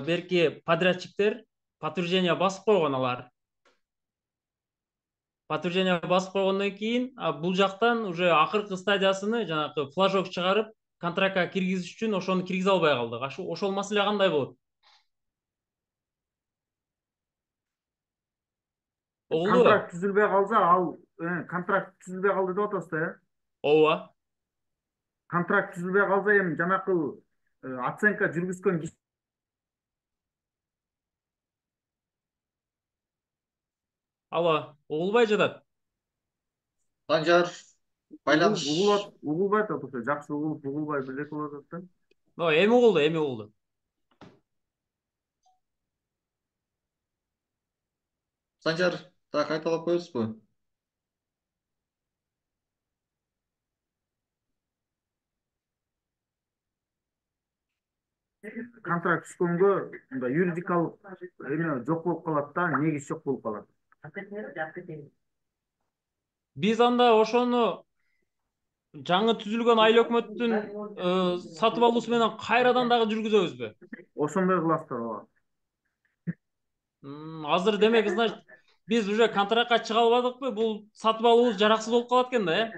берки подрядчиктер подтверждение басып койгон алар. Подтверждение басып койгондон кийин бул жактан уже акыркы стадиясыны жанакы флажок чыгарып контрактка киргизиш үчүн ошону киргизе албай калдык. Ошол маселе кандай болот? Контракт түзүлбөй калса, ал контракт түзүлбөй калды деп атасыз да, Ооба. Контракт түзүлбөй калса, эми жанакы оценка жүргүзгөн киши угулбай жатат. Санжар, байланыш угулбайт атат, жакшы угулуп, угулбай бирдеке болуп атат да. Эми угулду. Санжар, так кайталап коесузбу? Контракт түшкөнгө мындай юридикалык эме жок болуп калат да, негиз жок болуп калат. Биз анда ошону жаңы түзүлгөн айыл өкмөттүн сатып алуусу менен кайрадан дагы жүргүзөбүзбү? Ошондой кыласыздар, ооба. Азыр демек, значит, биз уже контрактка чыга албадыкпы? Бул сатып алуубуз жараксыз болуп калат экен да,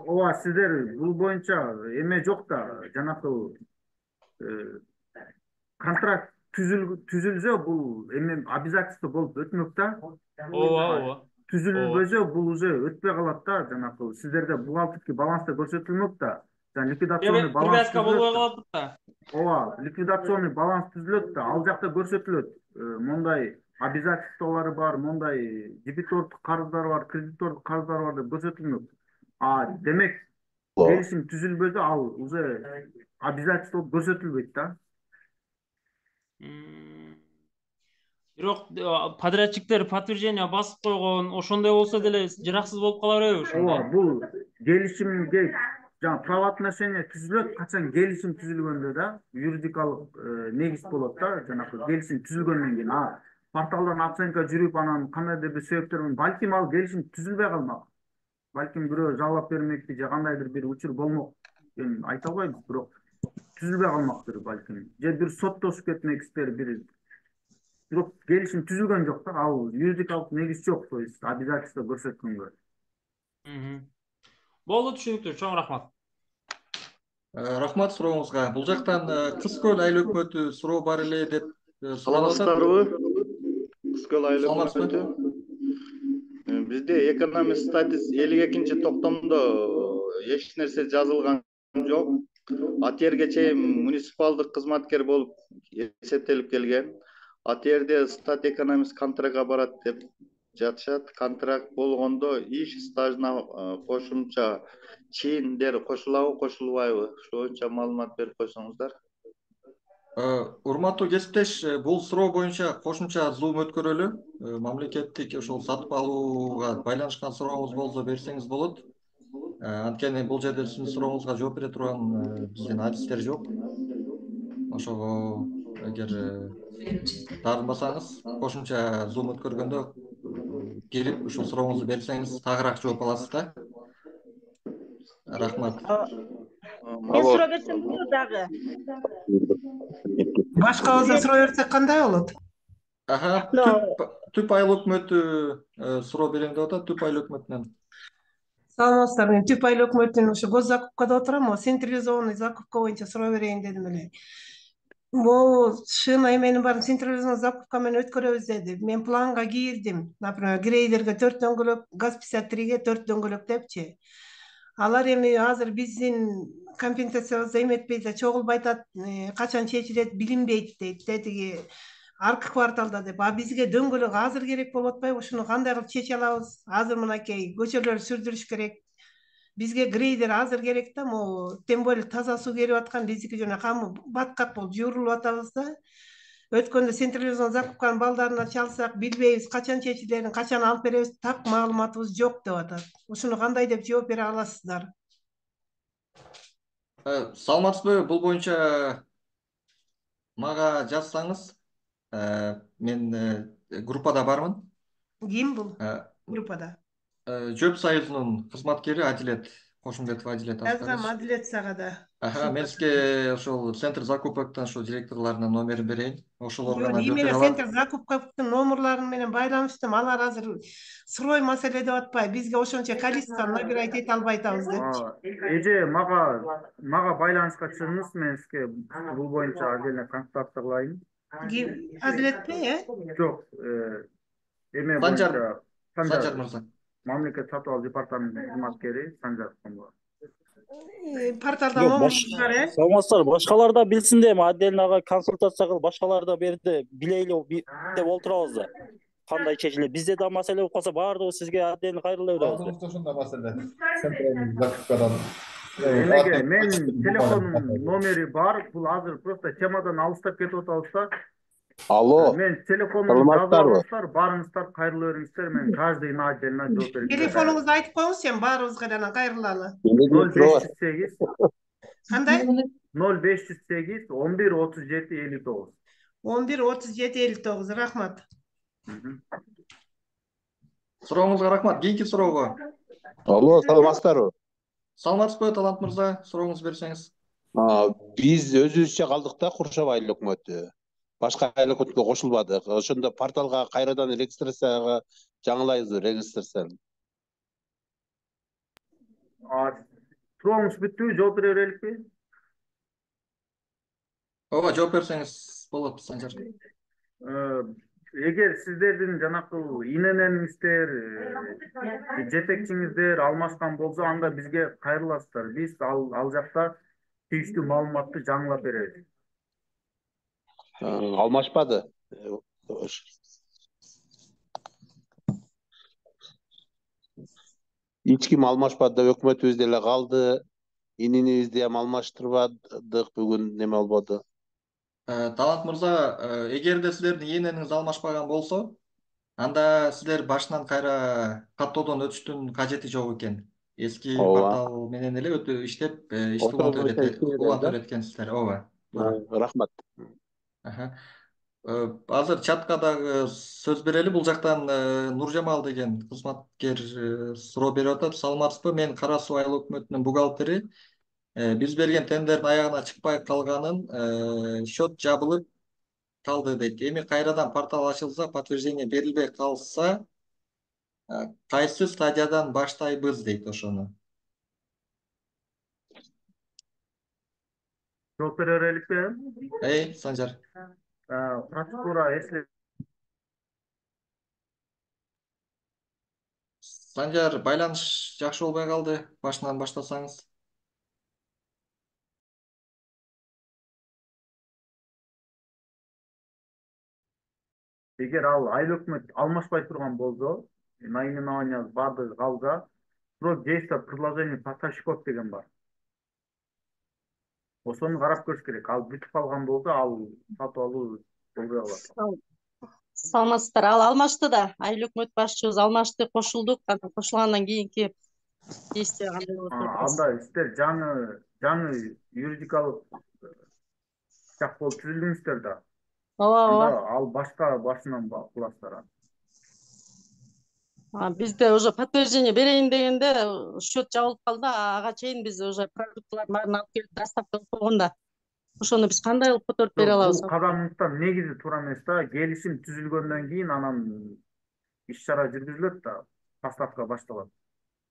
Ооба, сиздер бул боюнча эме жок да, жанакы контракт түзүлсө бул эме обязательство болуп өтмөк да. Ооба. Түзүлбөсө бул уже өтпөй калат да, жанакы сиздерде бухгалтерский баланста көрсөтүлмөк да. Ликвидационный баланс привязка болбой калат да. Ооба, ликвидационный баланс түзүлөт да, ал жакта көрсөтүлөт. Мондай обязательстволору бар, мондай дебитордук карыздары бар, кредитордук карыздары бар деп көрсөтүлмөк. Демек, келишим түзүлбөсө ал уже обязательство көрсөтүлбөйт да. Бирок подрядчиктер подтверждение басып койгон, ошондой болсо деле жараксыз болуп кала береби ошондо? Ооба, бул келишимге правоотношение түзүлөт, качан келишим түзүлгөндө да, юридикалык негиз болот да, жанакы келишим түзүлгөндөн кийин. Порталдан оценка жүрүп, анан кандайдыр бир себептер менен балким ал келишим түзүлбөй калмак. Балким бирөө жалап бермекти же кандайдыр бир учур болмок. Эми айта албайбыз, бирок түзүлбөй калмактыр балким. Же бир соттошуп кетмексиздер, бирок келишим түзүлгөн жок да, ал юридикалык негиз жок, то есть обязательство көрсөткөнгө. Болду, түшүнүктүү, чоң рахмат. Рахмат сурооңузга. Бул жактан Кыз Көл айыл өкмөтү суроо бар эле деп саламатсыздарбы? Кыз Көл айыл өкмөтү. Бизде экономист статис 52-токтомдо эч нерсе жазылган жок. Ат жерге чейин муниципалдык кызматкер болуп эсептелип келген. Ат жерде стат экономист контрактка барат деп жатышат. Контракт болгондо иш стажына кошумча чийиндер кошулабы, кошулбайбы? Ошо боюнча маалымат берип койсоңуздар. Урматтуу кесиптеш, бул суроо боюнча кошумча зум өткөрөлү. Мамлекеттик ошол сатып алууга байланышкан сурооңуз болсо берсеңиз болот. Анткени бул жерде сиздин сурооңузга жооп бере турган биздин адистер жок. Ошого эгер таарынбасаңыз, кошумча зум өткөргөндө кирип ушул сурооңузду берсеңиз тагыраак жооп аласыз да. Рахмат. Мен суроо берсем болобу дагы? Башка болсо суроо берсек кандай болот? Түп айыл өкмөтү суроо берем деп атат, түп айыл өкмөтүнөн. Саламатсыздар, мен Түп айыл өкмөтүнүн ошо гос закупкада отурам, централизованный закупка боюнча суроо берейин дедим эле. Могу шина эменин баарын централизованный закупка менен өткөрөбүз деди. Мен планга кирдим. Например, грейдерге 4 дөңгөлөк, ГАЗ-53ге 4 дөңгөлөк депчи. Алар эми азыр биздин компенсациябызда эметпейт да, чогулбай атат, качан чечилет билинбейт дейт, тиги аркы кварталда деп. А бизге дөңгөлөк азыр керек болуп атпайбы? Ушуну кандай кылып чече алабыз? Азыр мынакей көчөлөр сүрдүрүш керек. Бизге грейдер азыр керек да, могу тем более таза суу келип аткан, биздики жана камы баткак болуп жуурулуп атабыз да. Өткөндө централизованный закупканын балдарына чалсак, билбейбиз качан чечилерин, качан алып беребиз, так маалыматыбыз жок деп атат. Ушуну кандай деп жооп бере аласыздар? Саламатсызбы, бул боюнча мага жазсаңыз, мен группада бармын. Ким бул группада? Жөп союзунун кызматкери Адилет Кошумбетов Адилет Жазгам Адилет сага да. Мен сизге ошол центр закупкадан ошол директорлорунун номерин берейин. Ошолор гана жооп бере Эмне алат. центр закупканын номерлары менен байланыштым. Алар азыр сырой маселе деп атпайбы. Бизге ошончо количество набирать эте албай атабыз депчи. Эже мага байланышка чыгыңыз, мен сизге бул боюнча отдельно контакт кылайын. Адилетпи, Жок, эме боюнча Санжар мырза. Мамлекет сатып алуу департаментинин кызматкери Санжар Комбо. Порталда номер бар, Саламатсыздар, башкалар да билсин деп отдельно консультация кылып, башкалар да берди билейли деп олтурабыз да. Кандай чечилет? Бизде да маселе болуп калса баардыгы сизге отдельно кайрыла беребиз. Алдыбызда ошондой маселе. Центральный закупкадан. Эмеге мен телефонумдун номери бар, бул азыр просто темадан алыстап кетип атабыз да. Алло. Мен телефонумду жазып алыңыздар, барыңыздар, кайрыла бериңиздер, мен каждыйына отдельно жооп берем. Телефонуңузду айтып коюңуз, сен баарыбызга дана кайрылалы. 0508 Кандай? 0508 11 37 59. 11 37 59. Рахмат. Сурооңузга рахмат. Кийинки суроого. Алло, саламатсыздарбы? Саламатсызбы, Талант мырза? Сурооңузду берсеңиз. Биз өзүбүзчө калдык да Куршаб айыл өкмөтү. Башка айыл өкмөткө кошулбадык. Ошондо порталга кайрадан регистрацияга жаңылайбызбы, регистрацияны? Сурооңуз бүттүбү, жооп бере береликпи? Ооба, жооп берсеңиз болот, Санжар. Эгер сиздердин жанакы ИННиңиздер, жетекчиңиздер алмашкан болсо, анда бизге кайрыласыздар. Биз ал жакта тийиштүү маалыматты жаңылап беребиз. Алмашпады. Эч ким алмашпады, өкмөтүбүз деле калды. Ининибизди ham алмаштырбадык, бүгүн неме болбоду. Талант мырза, эгерде силердин ИННиңиз алмашпаган болсо, анда силер башынан кайра каттоодон өтүштүн кажети жок экен. Эски портал менен эле өтө иштеп, ишти улантып өткөнсүздөр. Ооба. Рахмат. Азыр чатка дагы сөз берели. Бул жактан Нуржамал деген кызматкер суроо берип атат. Саламатсызбы? Мен Кара Суу айыл өкмөтүнүн бухгалтери. Биз берген тендердин аягына чыкпай калганын счет жабылып калды дейт. Эми кайрадан портал ачылса, подтверждение берилбей калса, кайсы стадиядан баштайбыз дейт ошону. Жооп бере береликпи? Санжар. Процедура Санжар, байланыш жакшы болбой калды. Башынан баштасаңыз. Эгер ал айыл өкмөт алмашпай турган болсо, наименование баардыгы калса, срок действия предложения поставщиков деген бар. Ошону карап көрүш керек. Ал бүтүп калган болсо, ал сатып алуу болбой калат. Саламатсыздар. Ал алмашты да. Айыл өкмөт башчыбыз алмашты, кошулдук. Анан кошулгандан кийинки действия кандай болот деп атасыз? Анда сиздер жаңы юридикалык жак болуп түзүлдүңүздөр да. Ооба, Анда ооба. ал башка башынан кыласыздар. Бизде уже подтверждение берейин дегенде счет жабылып калды. Ага чейин биз уже продуктылардын баарын алып келип доставка кылып койгон да. Ошону биз кандай кылып которуп бере алабыз? Бул кадамдын негизи туура эмес да. Келишим түзүлгөндөн кийин анан иш чара жүргүзүлөт да, поставка башталат.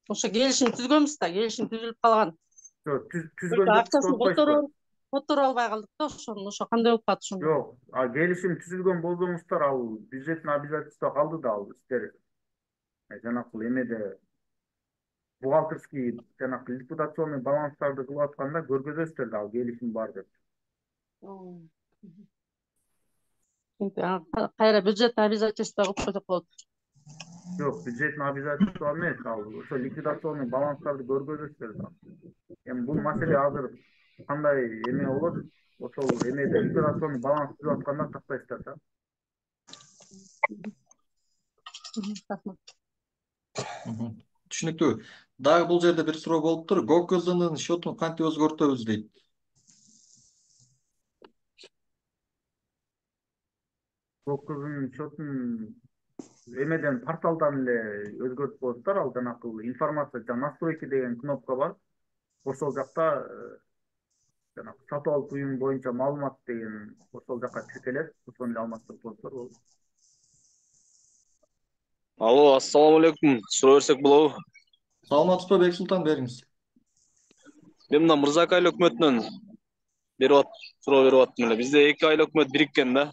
Ошо келишим түзгөнбүз да, келишим түзүлүп калган. Жок, түзгөн деп Акчасын атпайсызбы? которо албай калдык да ошону. Ошо кандай болуп калат ошондо? Жок, келишим түзүлгөн болсоңуздар, ал бюджеттин обязательство калды да, ал сиздер жанакы эмеде бухгалтерский жанакы ликвидационный баланстарды кылып атканда көргөзөсүздөр да, ал келишим бар деп. Кайра бюджеттин обязательство кылып койдук болот. Жок, бюджеттин обязательство эмес, ал ошо ликвидационный баланстарды көргөзөсүздөр да. Эми бул маселе азыр кандай эме болот, ошол эмеде ликвидационный баланс түзүп атканда тактайсыздар да. Түшүнүктүү. Дагы бул жерде бир суроо болуптур. ГОКЗнын счетун кантип өзгөртөбүз дейт. ГОКЗнын счетун эмеден порталдан эле өзгөртүп коесуздар. Ал жанакы информация, настройки деген кнопка бар. Ошол жакта жанакы сатып алуу уюму боюнча маалымат деген ошол жакка тиркелет. Ошону эле алмаштырып коесуздар болот. Алло, ассаламу алейкум. Суроо берсек болобу? Саламатсызбы, Бек Султан, бериңиз. Мен мына Мырзак айыл өкмөтүнөн суроо берип аттым эле. Бизде 2 айыл өкмөт бирикен да.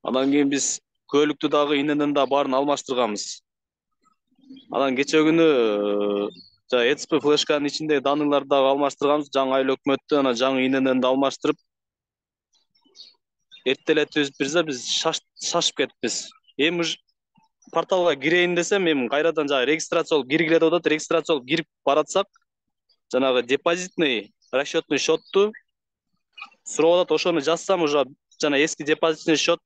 Андан кийин биз көлүктү дагы иненен да баарын алмаштырганбыз. Анан кече күнү ECP флешканын ичиндеги данныйларды дагы алмаштырганбыз. Жаңы айыл өкмөттү, анан жаңы иненен да алмаштырып, эртеле түзүп бирзе биз шашып кетиппиз. Эми порталга кирейин десем, эми кайрадан жагы регистрация болуп киргиле деп атат. Регистрация болуп кирип баратсак, жанагы депозитный расчетный счетту сурап атат. Ошону жазсам, уже жана эски депозитный счет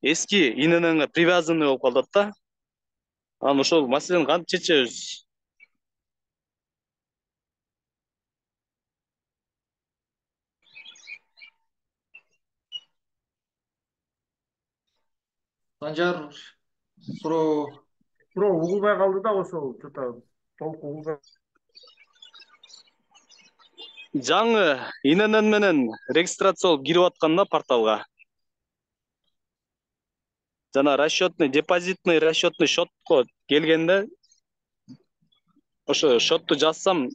эски инененге привязанный болуп калат да. Анан ошол маселени кантип чечебиз? Санжар, суроо угулбай калды да, ошол что-то толук угулбай. Жаңы иненен менен регистрация болуп кирип атканда порталга. Жана депозитный расчетный счетко келгенде ошо счетту жазсам,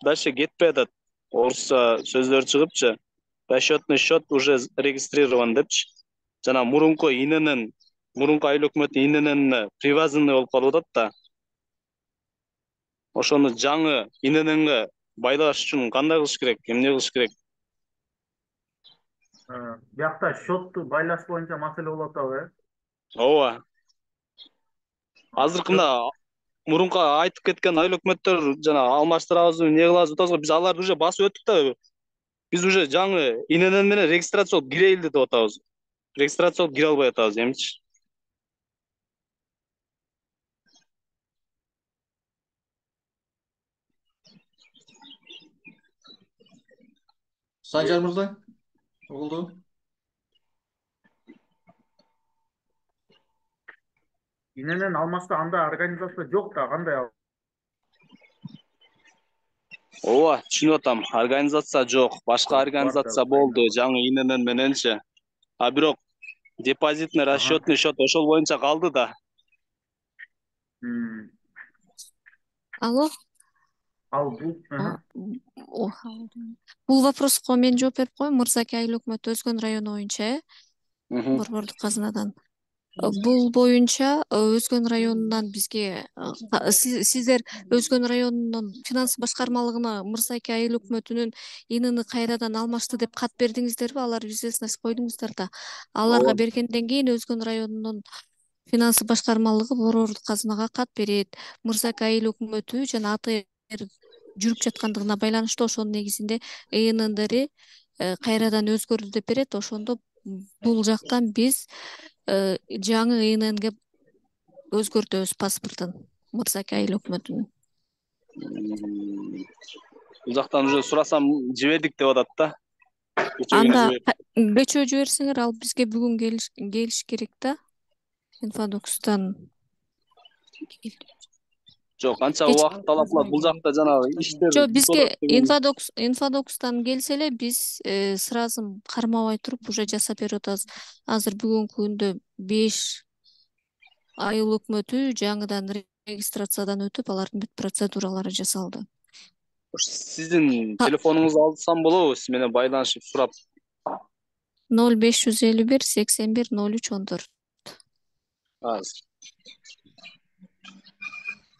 дальше кетпей атат. Орусча сөздөр чыгыпчы. Расчетный счет уже регистрирован депчи. Жана мурунку айыл өкмөтү иненен привязанный болуп калып атат да. Ошону жаңы инененге байлаш үчүн кандай кылыш керек? Эмне кылыш керек? Биякта счетту байлаш боюнча маселе болуп атабы? Ооба. Азыркында мурунку айтып кеткен айыл өкмөттөр жана алмаштырабызбы, эмне кылабыз атабыз, биз аларды уже басып өттүк да. Биз уже жаңы иненен менен регистрация болуп кирейли деп атабыз. Регистрация болуп кире албай атабыз эмчи? Санжар мырза, угулду? Иненен алмашта андай организация жок да, кандай ал? Ооба, түшүнүп атам. Организация жок, башка организация болду, жаңы иненен мененчи. А бирок депозитный расчетный счет ошол боюнча калды да. Алло. Бул вопроско мен жооп берип коеюн. Мырзаки айыл өкмөтү Өзгөн району боюнча, Борбордук казынадан. Бул боюнча Өзгөн районунан бизге сиздер Өзгөн районунун финанс башкармалыгына Мырзаке айыл өкмөтүнүн ИНИны кайрадан алмашты деп кат бердиңиздерби? Алар известность койдуңуздар да. Аларга ооба бергенден кийин Өзгөн районунун финанс башкармалыгы борбордук казынага кат берет. Мырзаке айыл өкмөтү жана АТР жүрүп жаткандыгына байланыштуу ошонун негизинде ИННдери кайрадан өзгөрдү деп берет. Ошондо бул жактан биз жаңы ИННге өзгөртөбүз паспортун Мырзаке айыл өкмөтүнүн. бул жактан уже сурасам жибердик деп атат да. Анда кечөө жиберсеңер, ал бизге бүгүн келиш керек да. Инфодокстан. Жок, анча убакыт талап кылат. Бул жакта жанагы иштер. Жок, бизге инфодокстан келсе эле биз сразу кармабай туруп уже жасап берип атабыз. Азыр бүгүнкү күндө 5 айыл өкмөтү жаңыдан регистрациядан өтүп, алардын бүт процедуралары жасалды. Сиздин телефонуңузду алсам болобу? Сиз менен байланышып сурап. 0551 81 03 14. Азыр.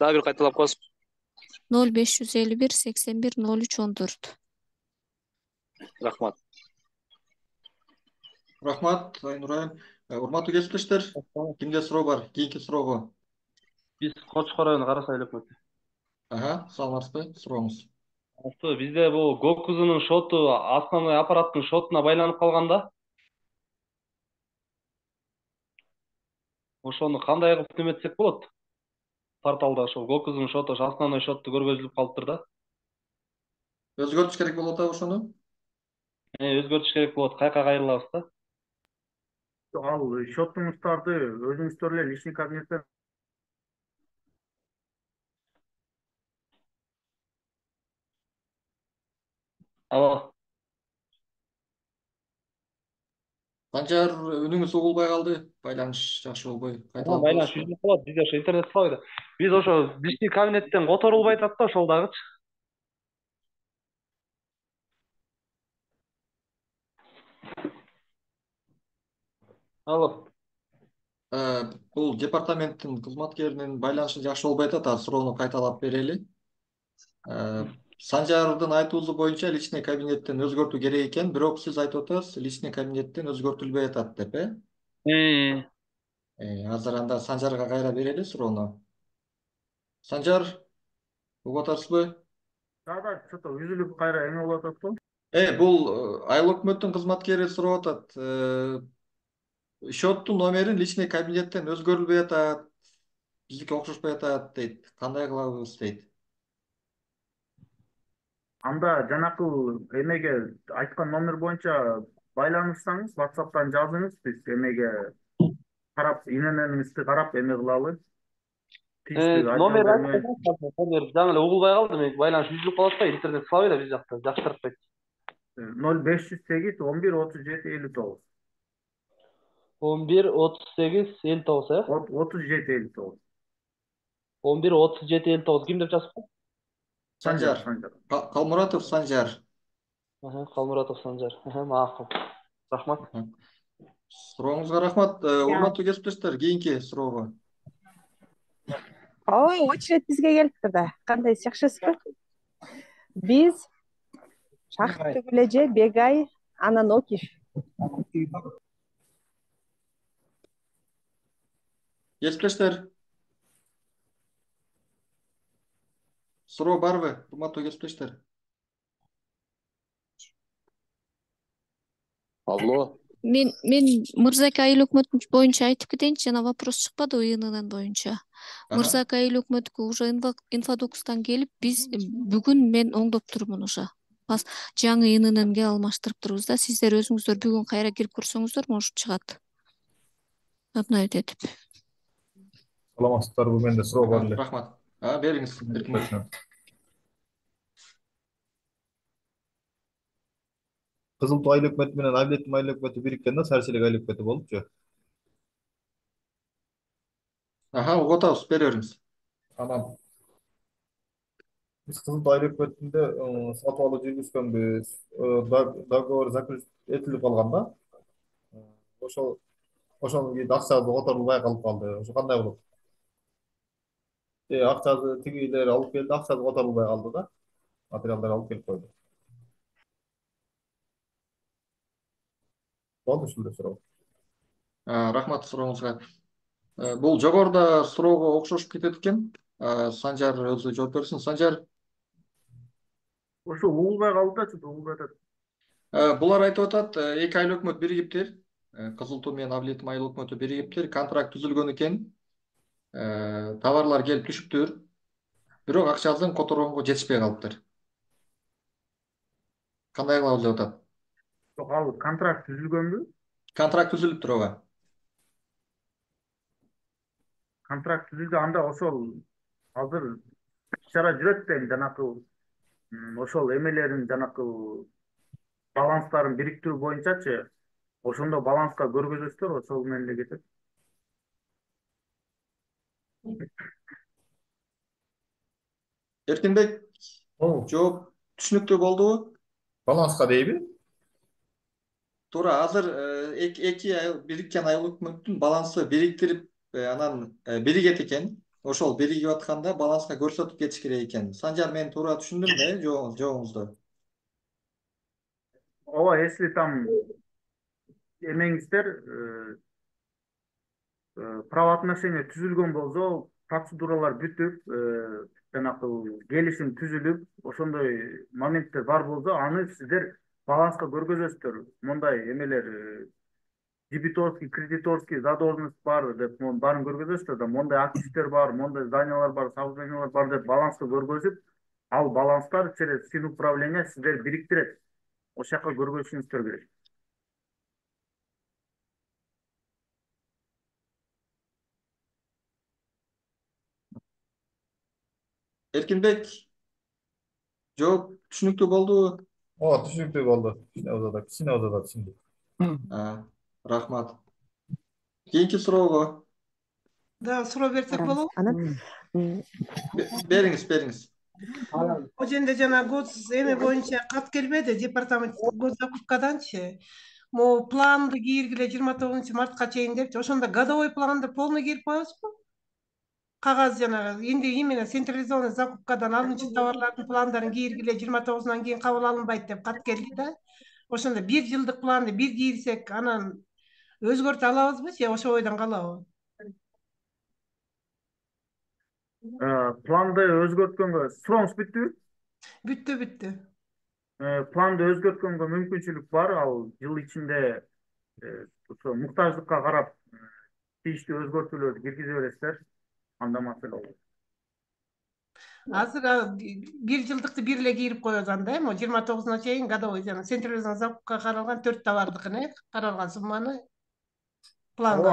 Дагы бир кайталап коесузбу? 0551 81 03 14. Рахмат. Рахмат, Айнур айым. Урматтуу кесиптештер, кимде суроо бар? Кийинки суроого. Биз Кочкор району Карасай айыл өкмөтү. Саламатсызбы? Сурооңуз. Бизде бул ГОКУЗунун шоту основной аппараттын шотуна байланып калган да. Ошону кандай кылып неметсек болот? Порталда ошол ГОКУЗунун шоту, основной шотту көргөзүлүп калыптыр да. Өзгөртүш керек болуп атабы ошону? Өзгөртүш керек болот. Каяка кайрылабыз да? Ал шотуңуздарды өзүңүздөр эле личный кабинеттен Алло. Санжар, үнүңүз угулбай калды. Байланыш жакшы болбой. Кайталап Байланыш коесузбу? үзүлүп калат. Бизде ошо интернет калбайт. Биз ошо личный кабинеттен которулбай атат да, ошол дагычы. Алло. Бул департаменттин кызматкеринин байланышы жакшы болбой атат. Суроону кайталап берели. Санжардын айтуусу боюнча личный кабинеттен өзгөртүү керек экен, бирок сиз айтып атасыз, личный кабинеттен өзгөртүлбөй атат деп, Азыр анда Санжарга кайра берели суроону. Санжар, угуп атасызбы? да что-то үзүлүп кайра эме болуп атат го. Бул айыл өкмөттүн кызматкери сурап атат. Счеттун номерин личный кабинеттен өзгөрүлбөй атат. Биздики окшошпой атат дейт. Кандай кылабыз дейт. Анда жанакы эмеге айткан номер боюнча байланышсаңыз, WhatsApp'тан жазыңыз, биз эмеге карап, ИННңизди карап эме кылалы. Номер жаңы эле угулбай калды. Мен байланыш үзүлүп калат да, интернет калбайт да биз жакта. Жакшы тартпайт. 0508 11 37 59. 11 38 59, 37 59. 11 37 59. Ким деп жазып? Санжар. Калмуратов Санжар. Калмуратов Санжар. Макул. Рахмат. Сурооңузга рахмат. Урматтуу кесиптештер, кийинки суроого. Ой, очередь бизге келиптир да. Кандайсыз, жакшысызбы? Биз Шахып түгүл эже, Бегай, анан Окиш. Кесиптештер. Суроо барбы, урматтуу кесиптештер? Алло. Мен Мырзаке айыл өкмөтү боюнча айтып кетейинчи, жана вопрос чыкпады ИНН боюнча. Мырзаке айыл өкмөткө уже инфодокстан келип, биз бүгүн мен оңдоп турмун уже. Жаңы ИННге алмаштырып турбуз да. Сиздер өзүңүздөр бүгүн кайра кирип көрсөңүздөр, может чыгат. Обновить этип. Саламатсыздарбы, менде суроо бар эле. Рахмат. Бериңиз. Кызыл Туу айыл өкмөтү менен Айбеттин айыл өкмөтү бириккен да, Сарселек айыл өкмөтү болупчу. Угуп атабыз, бере бериңиз. Тамам. Биз Кызыл Туу айыл өкмөтүндө сатып алуу жүргүзгөнбүз. Договор заключить этилип калган да. Ошол ошонун кийин акчасы которулбай калып калды. Ошо кандай болот? Акчасы тигилер алып келди, акчасы которулбай калды да. Материалдар алып келип койду. Болду ушул эле суроо. Рахмат сурооңузга. Бул жогоруда суроого окшошуп кетет экен. Санжар өзү жооп берсин. Санжар, Ошо угулбай калды да, чөтө угулбай атат. булар айтып атат, 2 айлык өкмөт биригиптир. Кызыл Туу менен Абилет Майыл өкмөтү биригиптир. Контракт түзүлгөн экен. Товарлар келип түшүптүр. Бирок акчасын которгонго жетишпей калыптыр. Кандай кылабыз деп атат? Жок, ал контракт түзүлгөнбү? Контракт түзүлүптүр, ооба. Контракт түзүлдү, анда ошол азыр иш-чара жүрөт дейм, жанакы ошол эмелерин жанакы баланстарын бириктирүү боюнчачы. Ошондо баланска көргөзөсүздөр, ошол менен эле кетет. Эркинбек, жооп түшүнүктүү болдубу? Баланска дейби? Туура, азыр эки бириккен айыл өкмөттүн балансы бириктирип, анан биригет экен. Ошол биригип атканда баланска көрсөтүп кетиш керек экен. Санжар, мен туура түшүндүмбү жообуңузду? Ооба, если там эмеңиздер правоотношение түзүлгөн болсо, процедуралар бүтүп, жанакы келишим түзүлүп, ошондой моменттер бар болсо, аны сиздер баланска көргөзөсүздөр. Мондай эмелер дебиторский, кредиторский задолженность бар деп баарын көргөзөсүздөр да, мондай активдер бар, мондай зданиялар бар, сообщениялар бар деп баланска көргөзүп, ал баланстар через финуправление сиздер бириктирет. Ошол жака көргөзүшүңүздөр керек. Эркинбек, жооп түшүнүктүү болдубу? Ооба, түшүнүктүү болду. Кичине болсо да түшүндүк. Рахмат. Кийинки суроого. Да, суроо берсек болобу? Бериңиз. О жерде жана гос эме боюнча кат келбеди, департамент госзакупкаданчы. Могу планды кийиргиле 29 мартка чейин депчи. Ошондо годовой планды полный кийирип коебузбу? Кагаз жанагы именно централизованный закупкадан алынчу товарлардын пландарын кийиргиле 29 кийин кабыл алынбайт деп кат келди да. Ошондо 1 жылдык планды бир кийирсек, анан өзгөртө алабызбы же ошол ойдон калабы? Планды өзгөрткөнгө сурооңуз бүттүбү? Бүттү. Планды өзгөрткөнгө мүмкүнчүлүк бар. Ал жыл ичинде ошо муктаждыкка карап тийиштүү өзгөртүүлөрдү киргизе бересиздер. Анда маселе болот. Азыр 1 жылдыкты бир эле кийирип коебуз анда, эми 29 чейин годовой жана централизованный закупка каралган 4 товардыкын, каралган сумманы планга.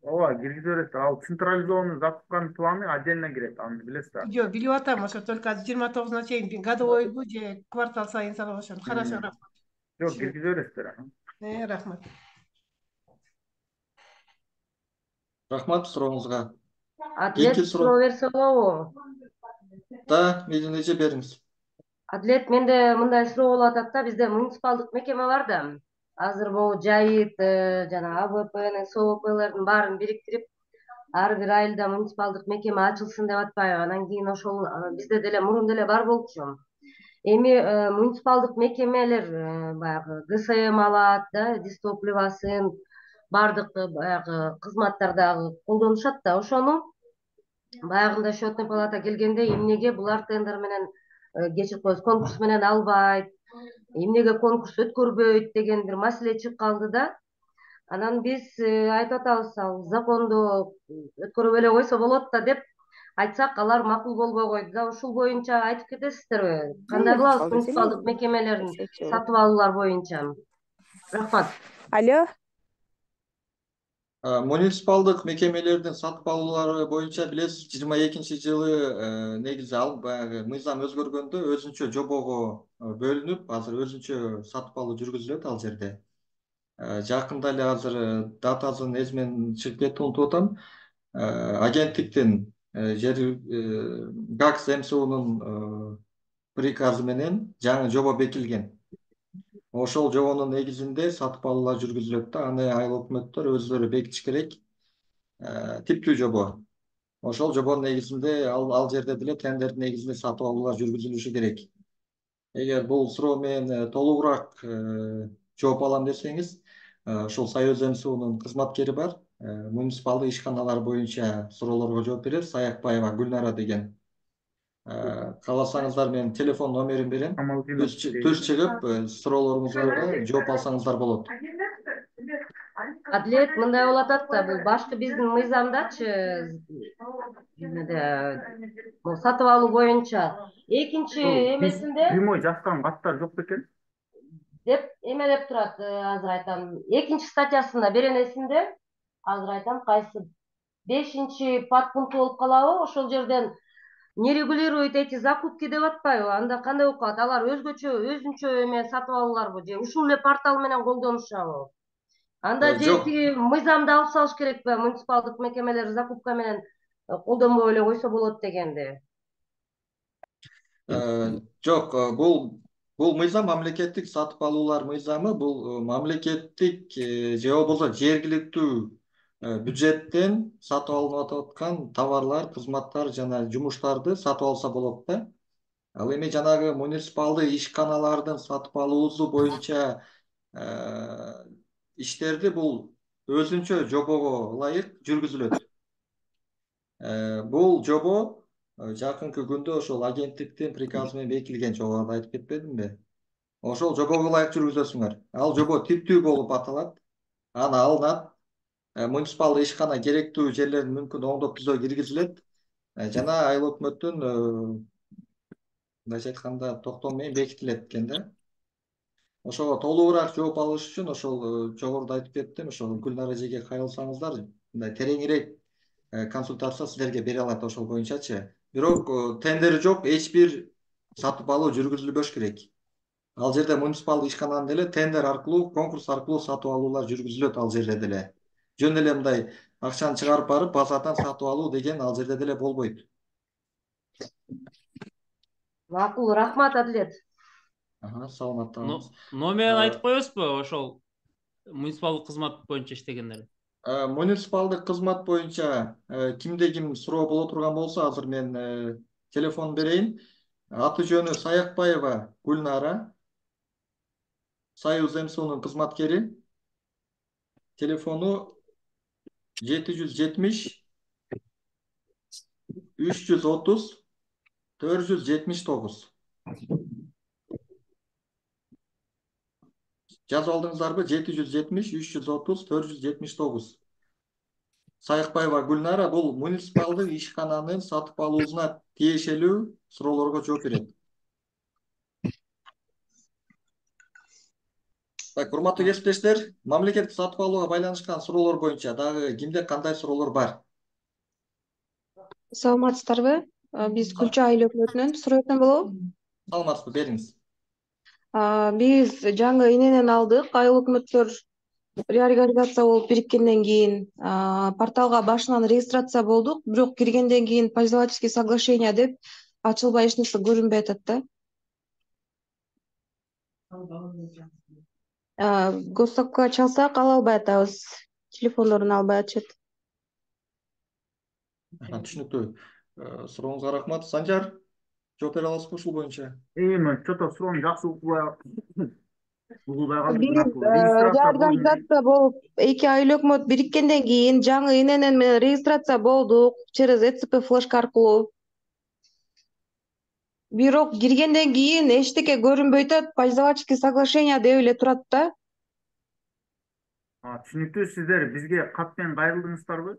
Ооба, киргизе бересиздер. Ал централизованный закупканын планы отдельно кирет, аны билесиздер. Жок, билип атам, ошо только 29 чейин годовойбу же квартал сайын салып ошону. Хорошо, рахмат. Жок, киргизе бересиздер. Рахмат. Рахмат сурооңузга. Адлет суроо берсе болобу? Да, эже бериңиз. Адлет, менде мындай суроо болуп атат да, бизде муниципалдык мекеме бар да. Азыр бул жайыт, жана АБПнын, СОПлордун баарын бириктирип, ар бир айылда муниципалдык мекеме ачылсын деп атпайбы? Анан кийин ошол бизде деле мурун деле бар болчу. Эми муниципалдык мекемелер баягы ГСМ алат да, дистопливасын, бардык баягы кызматтардагы колдонушат да. Ошону баягында счетный палата келгенде эмнеге булар тендер менен кечирип коебуз, конкурс менен албайт, эмнеге конкурс өткөрбөйт деген бир маселе чыгып калды да. Анан биз айтып атабыз, ал закондо өткөрүп эле койсо болот да деп айтсак, алар макул болбой койду да. Ушул боюнча айтып кетесиздерби? Кандай кылабыз муниципалдык мекемелерин сатып алуулар боюнча? Рахмат. Алло. Муниципалдык мекемелердин сатып алуулары боюнча билесиз, 22-жылы негизи ал баягы мыйзам өзгөргөндө өзүнчө жобого бөлүнүп, азыр өзүнчө сатып алуу жүргүзүлөт ал жерде. Жакында эле азыр датасын эсимен чыгып кетти, унутуп атам. Агенттиктин ГАКС МСУнун приказы менен жаңы жоба бекилген. Ошол жобонун негизинде сатып алуулар жүргүзүлөт да. Аны айыл өкмөттөр өзлөрү бекитиш керек. Типтүү жобо. Ошол жобонун негизинде ал жерде деле тендердин негизинде сатып алуулар жүргүзүлүшү керек. Эгер бул суроо менен толугураак жооп алам десеңиз, ушул Союз Эм суунун кызматкери бар. Муниципалдык ишканалар боюнча суроолорго жооп берет. Саякбаева Гүлнара деген. Кааласаңыздар мен телефон номерин берем. Түз чыгып суроолоруңузга жооп алсаңыздар болот. Адилет мындай болуп атат да, бул башкы биздин мыйзамдачы бул сатып алуу боюнча экинчи эмесинде прямой жазган каттар жок бекен? деп эмелеп турат, азыр айтам. Экинчи статьясында беренесинде азыр айтам кайсы 5-чи подпункт болуп калабы, ошол жерден не регулирует эти закупки деп атпайбы? Анда кандай болуп калат? Алар өзүнчө эме сатып алууларбы же ушул эле портал менен колдонушабы? Анда же Жок. тиги мыйзамды алып салыш керекпи? Муниципалдык мекемелер закупка менен колдонбой эле койсо болот дегенди. Жок, бул мыйзам мамлекеттик сатып алуулар мыйзамы, бул мамлекеттик же болбосо жергиликтүү бюджеттен сатып алынып аткан товарлар, кызматтар жана жумуштарды сатып алса болот да. Ал эми жанагы муниципалдык ишканалардын сатып алуусу боюнча иштерди бул өзүнчө жобого ылайык жүргүзүлөт. Бул жобо жакынкы күндө ошол агенттиктин приказы менен бекитилген, жогоруда айтып кетпедимби? Ошол жобого ылайык жүргүзөсүңөр. Ал жобо типтүү болуп аталат. Аны алынат. Муниципалдык ишкана керектүү жерлерин мүмкүн оңдоп түзөө киргизилет. Жана айыл өкмөттүн мындайча айтканда токтому менен бекитилет экен да. Ошого толугураак жооп алыш үчүн ошол жогоруда айтып кеттим, ошол Гүлнара эжеге кайрылсаңыздар, мындай тереңирээк консультация силерге бере алат ошол боюнчачы. Бирок тендери жок, эч бир сатып алуу жүргүзүлбөш керек. Ал жерде муниципалдык ишкананын деле тендер аркылуу, конкурс аркылуу сатып алуулар жүргүзүлөт ал жерде деле. Жөн эле мындай акчаны чыгарып барып базардан сатып алуу деген ал жерде деле болбойт. Макул, рахмат Адилет. Саламатта. Номерин айтып коесузбу ошол муниципалдык кызмат боюнча иштегендерди? Муниципалдык кызмат боюнча кимде ким суроо боло турган болсо, азыр мен телефон берейин. Аты жөнү Саякбаева Гүлнара, Союз Эм суунун кызматкери. Телефону 770 330 479. Жазып алдыңыздарбы? 770 330 479. Саякбаева Гүлнара бул муниципалдык ишкананын сатып алуусуна тиешелүү суроолорго жооп берет. Так, урматтуу кесиптештер, мамлекеттик сатып алууга байланышкан суроолор боюнча дагы кимде кандай суроолор бар? Саламатсыздарбы? Биз Күлчө айыл өкмөтүнөн суроо берсем болобу? Саламатсызбы, бериңиз. Биз жаңы иненен алдык. Айыл өкмөттөр реорганизация болуп бириккенден кийин порталга башынан регистрация болдук, бирок киргенден кийин пользовательский соглашение деп ачылбай эч нерсе көрүнбөй атат да. Госзакупка чалсак ала албай атабыз. Телефондорун албай атышат. Түшүнүктүү. Сурооңузга рахмат. Санжар, жооп бере аласызбы ушул боюнча? Мен чото суроону жакшы угулбай Биз реорганизация болуп, эки айыл өкмөт бириккенден кийин жаңы иненен менен регистрация болдук через ЭЦП флешка аркылуу. Бирок киргенден кийин эчтеке көрүнбөй атат, пользовательский соглашение деп эле турат да. Түшүнүктүү, сиздер бизге кат менен кайрылдыңыздарбы?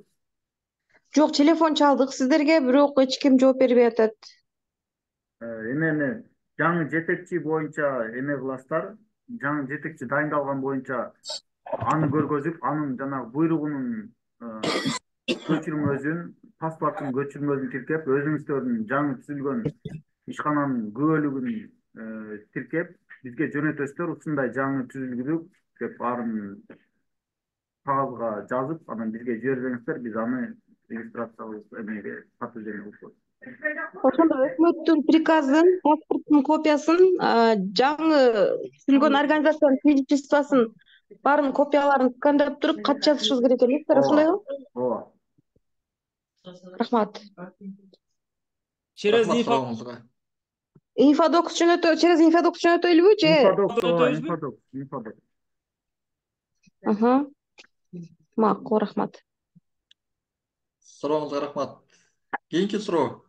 Жок, телефон чалдык сиздерге, бирок эч ким жооп бербей атат. Эмени жаңы жетекчи боюнча эме кыласыздар, жаңы жетекчи дайындалган боюнча аны көргөзүп, анын жанагы буйругунун көчүрмөсүн, паспорттун көчүрмөсүн тиркеп, өзүңүздөрдүн жаңы түзүлгөн ишкананын күбөлүгүн тиркеп, бизге жөнөтөсүздөр, ушундай жаңы түзүлдүк деп баарын кагазга жазып, анан бизге жиберсеңиздер, биз аны регистрация кылып, эмеге подтверждение кылып коебуз. Ошондо өкмөттүн приказын, паспорттун копиясын, жаңы түзүлгөн организациянын свидетельствосын баарын копияларын скандап туруп кат жазышыбыз керек эмеспи? Ошондойго? ооба. Рахмат. Через Рахмат инфо сурооңузга. Инфодокс через инфодокс жөнөтөлүбү же? Инфодокс, ооба, өтөбүзбү? инфодокс. Макул, рахмат. Сурооңузга рахмат. Кийинки суроо.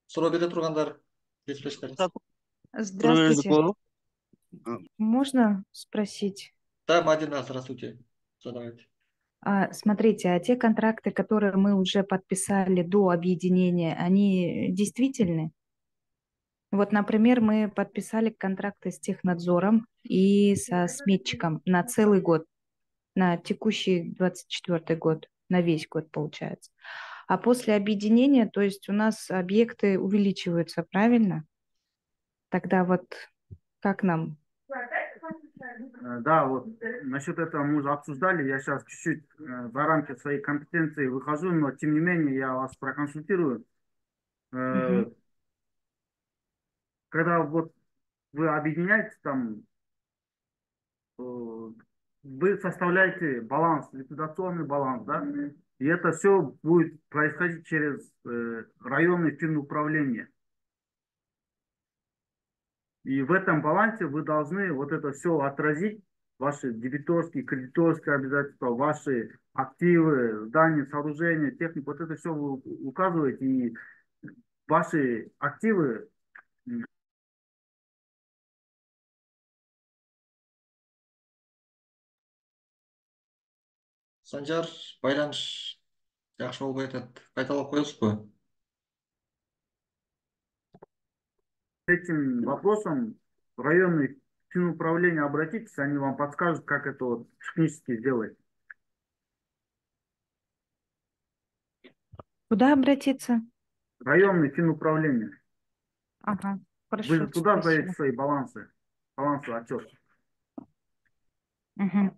Суроо бере тургандар, кесиптештериңиз. Здравствуйте. Можно спросить? Да, Мадина, здравствуйте. Задавайте. Смотрите, а те контракты, которые мы уже подписали до объединения, они действительны? Вот, например, мы подписали контракты с технадзором и со сметчиком на целый год, на текущий 24 год, на весь год получается. А после объединения, то есть у нас объекты увеличиваются, правильно? Тогда вот как нам? Да, вот насчет этого мы уже обсуждали. Я сейчас чуть-чуть за рамки своей компетенции выхожу, но тем не менее я вас проконсультирую. Когда вот вы объединяетесь там, вы составляете баланс, ликвидационный баланс, да? И это все будет происходить через районный финуправление. И в этом балансе вы должны вот это все отразить, ваши дебиторские, кредиторские обязательства, ваши активы, здания, сооружения, технику, вот это все вы указываете, и ваши активы Санжар, байланыш жакшы болбой атат. Кайталап коесузбу? этим вопросом в районный финуправление обратитесь, они вам подскажут, как это вот технически сделать. Куда обратиться? Районный финуправление. Ага, Вы хорошо, же туда сдаете спасибо. свои балансы, отчет. Угу.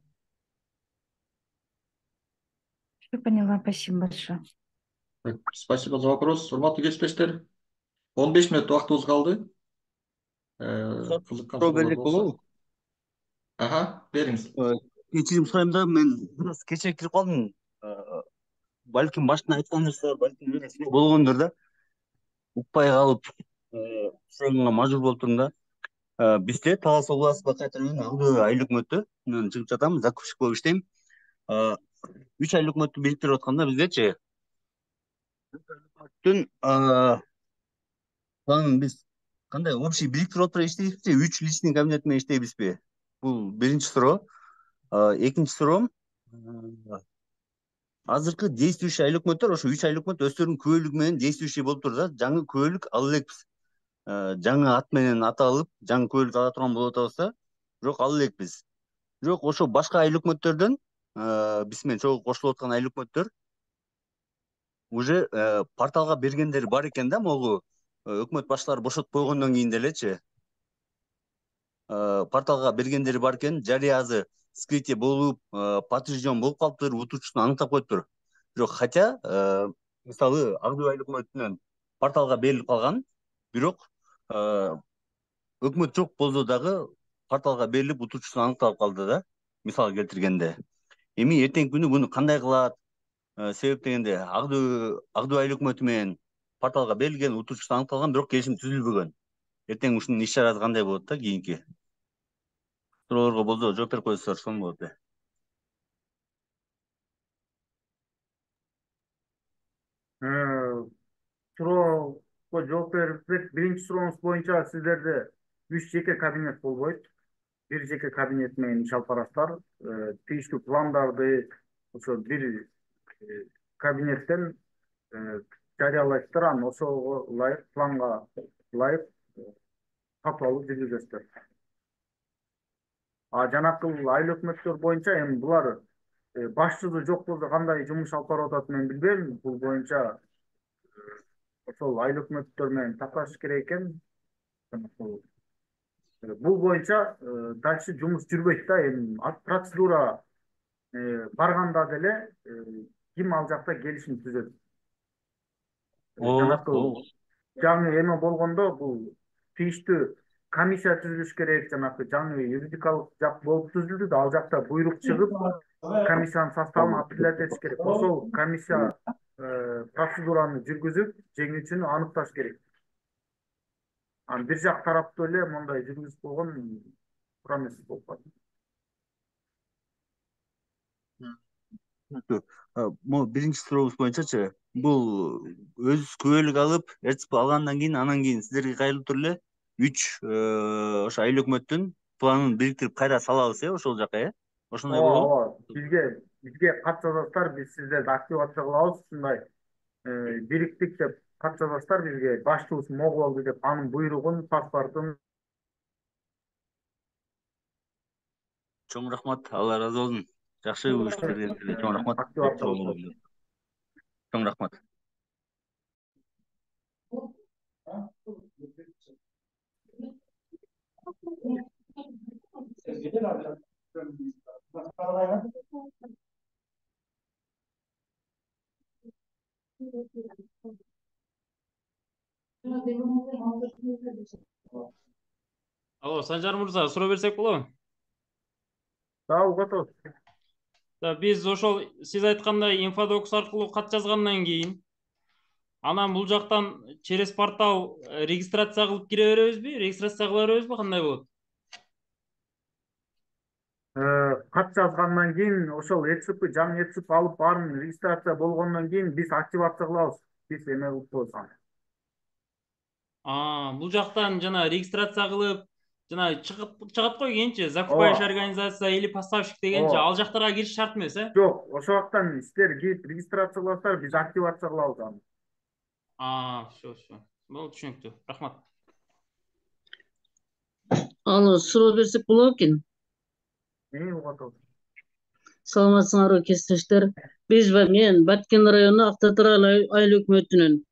Все поняла, спасибо большое. Так, спасибо за вопрос. Урматтуу кесиптештер, 15 мүнөт убактыбыз калды. Кызыккан суроолор болсо. Ага, бериңиз. Кечирим сурайм да, мен бираз кече кирип калдым. Балким башында айткан нерсе бар, балким эле суроо болгондур да. Укпай калып, сурооңо мажбур болуп турдум да. Бизде Талас областы бакайтрынын Агдуу айыл өкмөтү чыгып жатам, закупщик болуп иштейм. 3 айыл өкмөттү бириктирип атканда биздечи планын биз кандай общий бириктирип отуруп иштейбизби, 3 личный кабинет менен иштейбизби? Бул биринчи суроо. Экинчи суроом, азыркы действующий айыл өкмөттөр, ошо 3 айыл өкмөт өздөрүнүн күбөлүгү менен действующий болуп тур да. Жаңы күбөлүк ала элекпиз. Жаңы ат менен аталып, жаңы күбөлүк ала турган болуп атабыз да. Бирок ала элекпиз. Бирок ошо башка айыл өкмөттөрдөн биз менен чогуу кошулуп аткан айыл өкмөттөр уже порталга бергендери бар экен да, могу өкмөт башчылары бошотуп койгондон кийин делечи. Порталга бергендери бар экен, жарыязы скрытие болуп, подтвержден болуп калыптыр, утуучусун аныктап коюптур. Бирок хотя мисалы Агдуу айыл өкмөтүнөн порталга берилип калган, бирок өкмөт жок болсо дагы порталга берилип утуучусун аныкталып калды да, мисал келтиргенде. Эми эртеңки күнү буну кандай кылат? Себеп дегенде Агдуу айыл өкмөтү менен порталга берилген, утуучусу аныкталган, бирок келишим түзүлбөгөн. Эртең ушунун иш чарасы кандай болот да кийинки? Суроолорго болсо жооп берип койсоңор сонун болот. Суроого жооп берип, биринчи сурооңуз боюнча сиздерде 3 жеке кабинет болбойт. Бир жеке кабинет менен иш алып барасыздар. Тийиштүү пландарды ошо бир кабинеттен жарыялайсыздар, анан ошого ылайык, планга ылайык сатып алуу жүргүзөсүздөр. Жанакы айыл өкмөттөр боюнча эми булар башчысы жок болсо кандай жумуш алып барып атат мен билбейм. Бул боюнча ошол айыл өкмөттөр менен таташыш керек экен. Бул боюнча дальше жумуш жүрбөйт да. Эми процедура барганда деле ким ал жакта келишим түзөт. жанакы жаңы эме болгондо бул тийиштүү комиссия түзүлүш керек, жанакы жаңы юридикалык жак болуп түзүлдү да, ал жакта буйрук чыгып, комиссиянын составын апеллять этиш керек. Ошол комиссия процедураны жүргүзүп, жеңүүчүнү аныкташ керек. Анан бир жак тараптуу эле мындай жүргүзүп койгон туура эмес болуп калат. Могу биринчи сурообуз боюнчачы, бул өзүбүз күбөлүк алып, РЦП алгандан кийин, анан кийин сиздерге кайрылып туруп эле 3 ошо айыл өкмөттүн планын бириктирип кайра салабыз, ошол жака, ошондой болобу? Ооба, бизге кат жазасыздар, биз сиздерди активация кылабыз, ушундай бириктик деп кат жазасыздар бизге, башчыбыз могу болду деп анын буйругун, паспортун. Чоң рахмат, Алла ыраазы болсун. Жакшы уюш бергениңизге чоң рахмат. Чоң рахмат. Алло, Санжар мырза, суроо берсек болобу? Да, угатабыз. Биз ошол сиз айткандай инфодокс аркылуу кат жазгандан кийин анан бул жактан через портал регистрация кылып кире беребизби? Регистрация кыла беребизби? Кандай болот? Кат жазгандан кийин ошол ЭЦП, жаңы ЭЦП алып баарын регистрация болгондон кийин биз активация кылабыз. Биз эме кылып коебуз аны. Бул жактан жана регистрация кылып, жана чыгат го кийинчи закупающая организация или поставщик дегенчи, ал жактарга кириш шарт эмес, Жок, ошол жактан сиздер кирип регистрация кыласыздар, биз активация кылабыз аны. Все. Болду, түшүнүктүү. Рахмат. Алло, суроо берсек болот экен. Угатабыз. Саламатсыңарбы кесиптештер? Мен Баткен району Актатырал айыл өкмөтүнөн.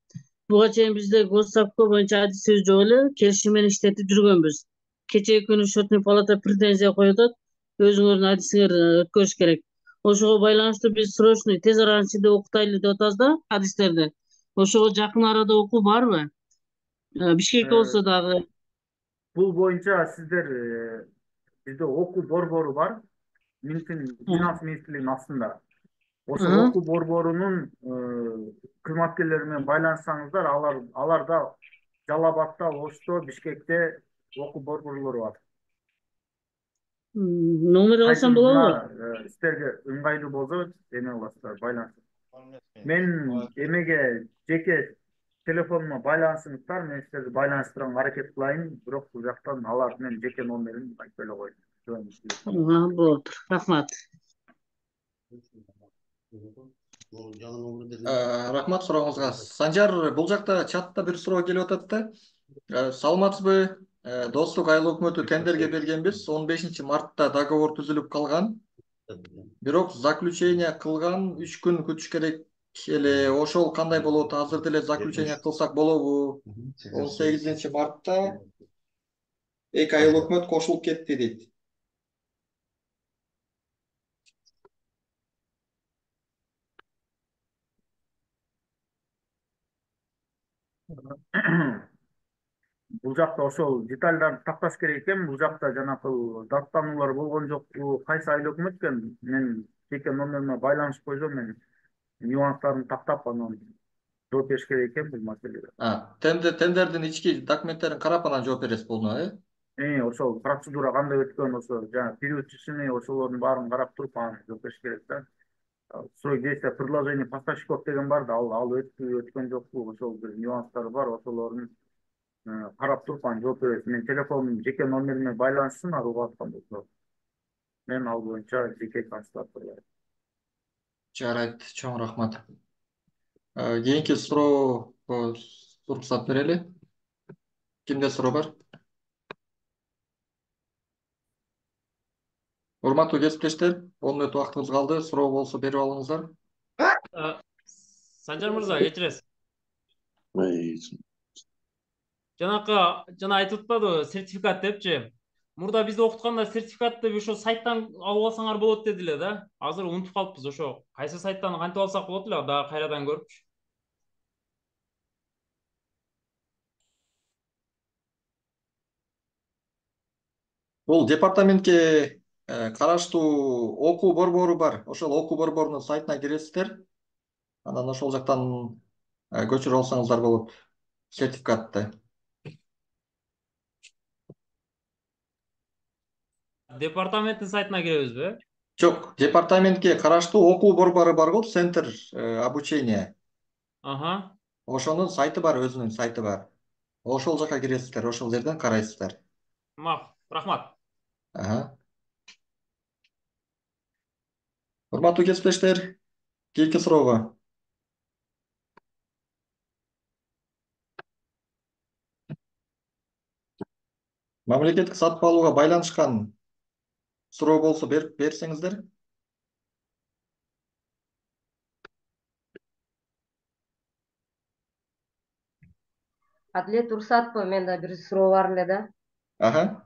Буга чейин бизде госзакупка боюнча адисибиз жок эле, келишим менен иштетип жүргөнбүз. Кечээ күнү счетный палата претензия коюп атат, өзүңөрдүн адисиңер өткөрүш керек. Ошого байланыштуу биз срочный тез аранын ичинде окутайлы деп атабыз да адистерди. Ошого жакын арада окуу барбы? Бишкекте болсо дагы. Бул боюнча сиздер бизде окуу борбору бар. Финанс министрлигинин астында. Ошол окуу борборунун кызматкерлери менен байланышсаңыздар, алар да Жалал Абадта, Ошто, Бишкекте окуу борборлору бар. Номер алсам болобу? Сиздерге ыңгайлуу болсо, эме кыласыздар, байланышыңыздар. Мен эмеге жеке телефонума байланышыңыздар, мен сиздерди байланыштырганга аракет кылайын, бирок бул жактан алар менен жеке номерин айтып эле коеюн. Болот, рахмат. Рахмат сурооңузга. Санжар, бул жакта чатта бир суроо келип атат да. Саламатсызбы? Достук айыл өкмөтү тендерге бергенбиз. 15 мартта договор түзүлүп калган. Бирок заключение кылган 3 күн күтүш керек эле. Ошол кандай болот? Азыр деле заключение кылсак болобу? 18 мартта 2 айыл өкмөт кошулуп кетти дейт. Бул жакта ошол детальдарды такташ керек экен. Бул жакта жанакы даттануулар болгон жокпу? Кайсы айыл өкмөт экен? Мен жеке номериме байланышып койсом, мен нюанстарын тактап анан жооп бериш керек экен бул маселеге. Тендердин ички документтерин карап анан жооп бересиз болду, Ошол процедура кандай өткөн, ошо жана периодчисini, ошолордун баарын карап туруп анан жооп бериш керек да. Срок действия предложение поставщиков деген бар да, ал өткөн жокпу? Ошол бир нюанстары бар, ошолорун карап туруп анан жооп бересиз. Мен телефонум жеке номериме байланышсын, арга аткан болсо мен ал боюнча жеке консультация кылайын. Жарайт, чоң рахмат. Кийинки суроо уруксат берели. Кимде суроо бар? Урматтуу кесиптештер, 10 мүнөт убактыбыз калды. Суроо болсо берип алыңыздар. Санжар мырза, кечиресиз. Жана айтып атпадыбы, сертификат депчи. Мурда бизди окутканда сертификатты ошо сайттан алып алсаңар болот деди эле да. Азыр унутуп калыппыз ошо. Кайсы сайттан кантип алсак болот эле, дагы кайрадан көрүпчү. Бул департаментке караштуу окуу борбору бар. Ошол окуу борборунун сайтына киресиздер. Анан ошол жактан көчүрүп алсаңыздар болот сертификатты. Департаменттин сайтына киребизби? Жок, департаментке караштуу окуу борбору бар го, центр обучения. Аха. Ошонун сайты бар, өзүнүн сайты бар. Ошол жака киресиздер, ошол жерден карайсыздар. Рахмат. Урматтуу кесиптештер, кийинки суроого. Мамлекеттик сатып алууга байланышкан суроо болсо берсеңиздер. Адилет уруксатпы, менде бир суроо бар эле да. Аха.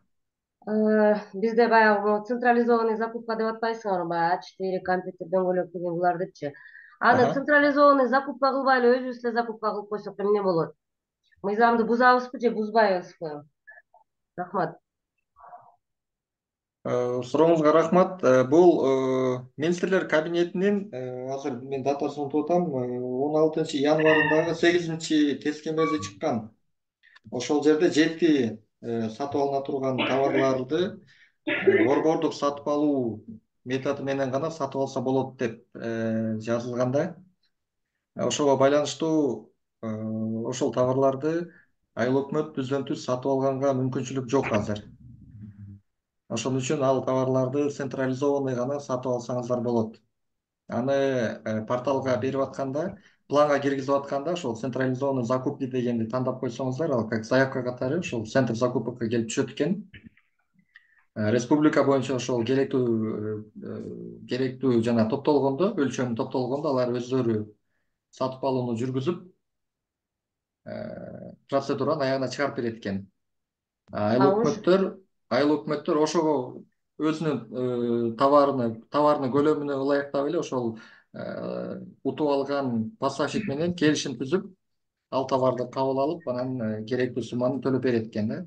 Бизде баягы централизованный закупка деп атпайсыңарбы, баягы А4 компьютер дөңгөлөк деген булардычы. Аны Аха. централизованный закупка кылбай эле өзүбүз эле закупка кылып койсок эмне болот? Мыйзамды бузабызбы же бузбайбызбы? Рахмат. Сурооңузга рахмат. Бул министрлер кабинетинин азыр мен датасын унутуп атам, 16 январындагы 8 тескемеси чыккан. Ошол жерде жети сатып алына турган товарларды борбордук сатып алуу методу менен гана сатып алса болот деп жазылганда. Ошого байланыштуу ошол товарларды айыл өкмөт түздөн түз сатып алганга мүмкүнчүлүк жок азыр. Ошон үчүн ал товарларды централизованный гана сатып алсаңыздар болот. Аны порталга берип атканда, планга киргизип атканда ошол централизованный закупки дегенди тандап койсоңуздар, ал как заявка катары ошол центр закупокко келип түшөт экен. Республика боюнча ошол керектүү жана топтолгондо, өлчөмү топтолгондо алар өздөрү сатып алууну жүргүзүп, процедураны аягына чыгарып берет экен. Айыл өкмөттөр ошого өзүнүн товарынын көлөмүнө ылайыктап эле ошол утуп алган поставщик менен келишим түзүп, ал товарды кабыл алып, анан керектүү сумманы төлөп берет экен да.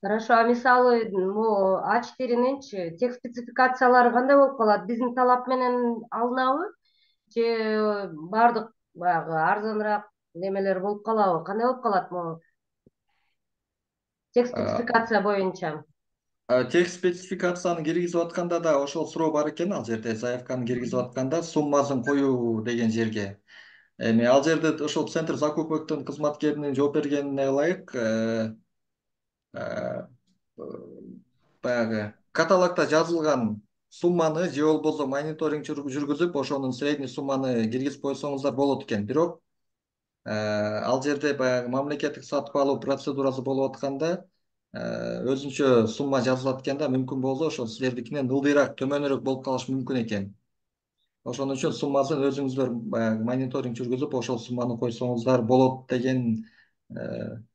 Хорошо, а мисалы А4-нинчи текст спецификациялары кандай болуп калат? Биздин талап менен алынабы? Же бардык баягы арзаныраак немелер болуп калабы? Кандай болуп калат могу текст спецификация боюнча? Текст спецификацияны киргизип атканда да ошол суроо бар экен, ал жерде заявканы киргизип атканда суммасын коюу деген жерге. Эми ал жерде ошол центр закупоктун кызматкеринин жооп бергенине ылайык баягы каталогдо жазылган сумманы же болбосо мониторинг жүргүзүп, ошонун средний сумманы киргизип койсоңуздар болот экен. Бирок ал жерде баягы мамлекеттик сатып алуу процедурасы болуп атканда өзүнчө сумма жазылат экен да, мүмкүн болсо ошол силердикинен ылдыйраак, төмөнүрөөк болуп калышы мүмкүн экен. Ошон үчүн суммасын өзүңүздөр баягы мониторинг жүргүзүп, ошол сумманы койсоңуздар болот деген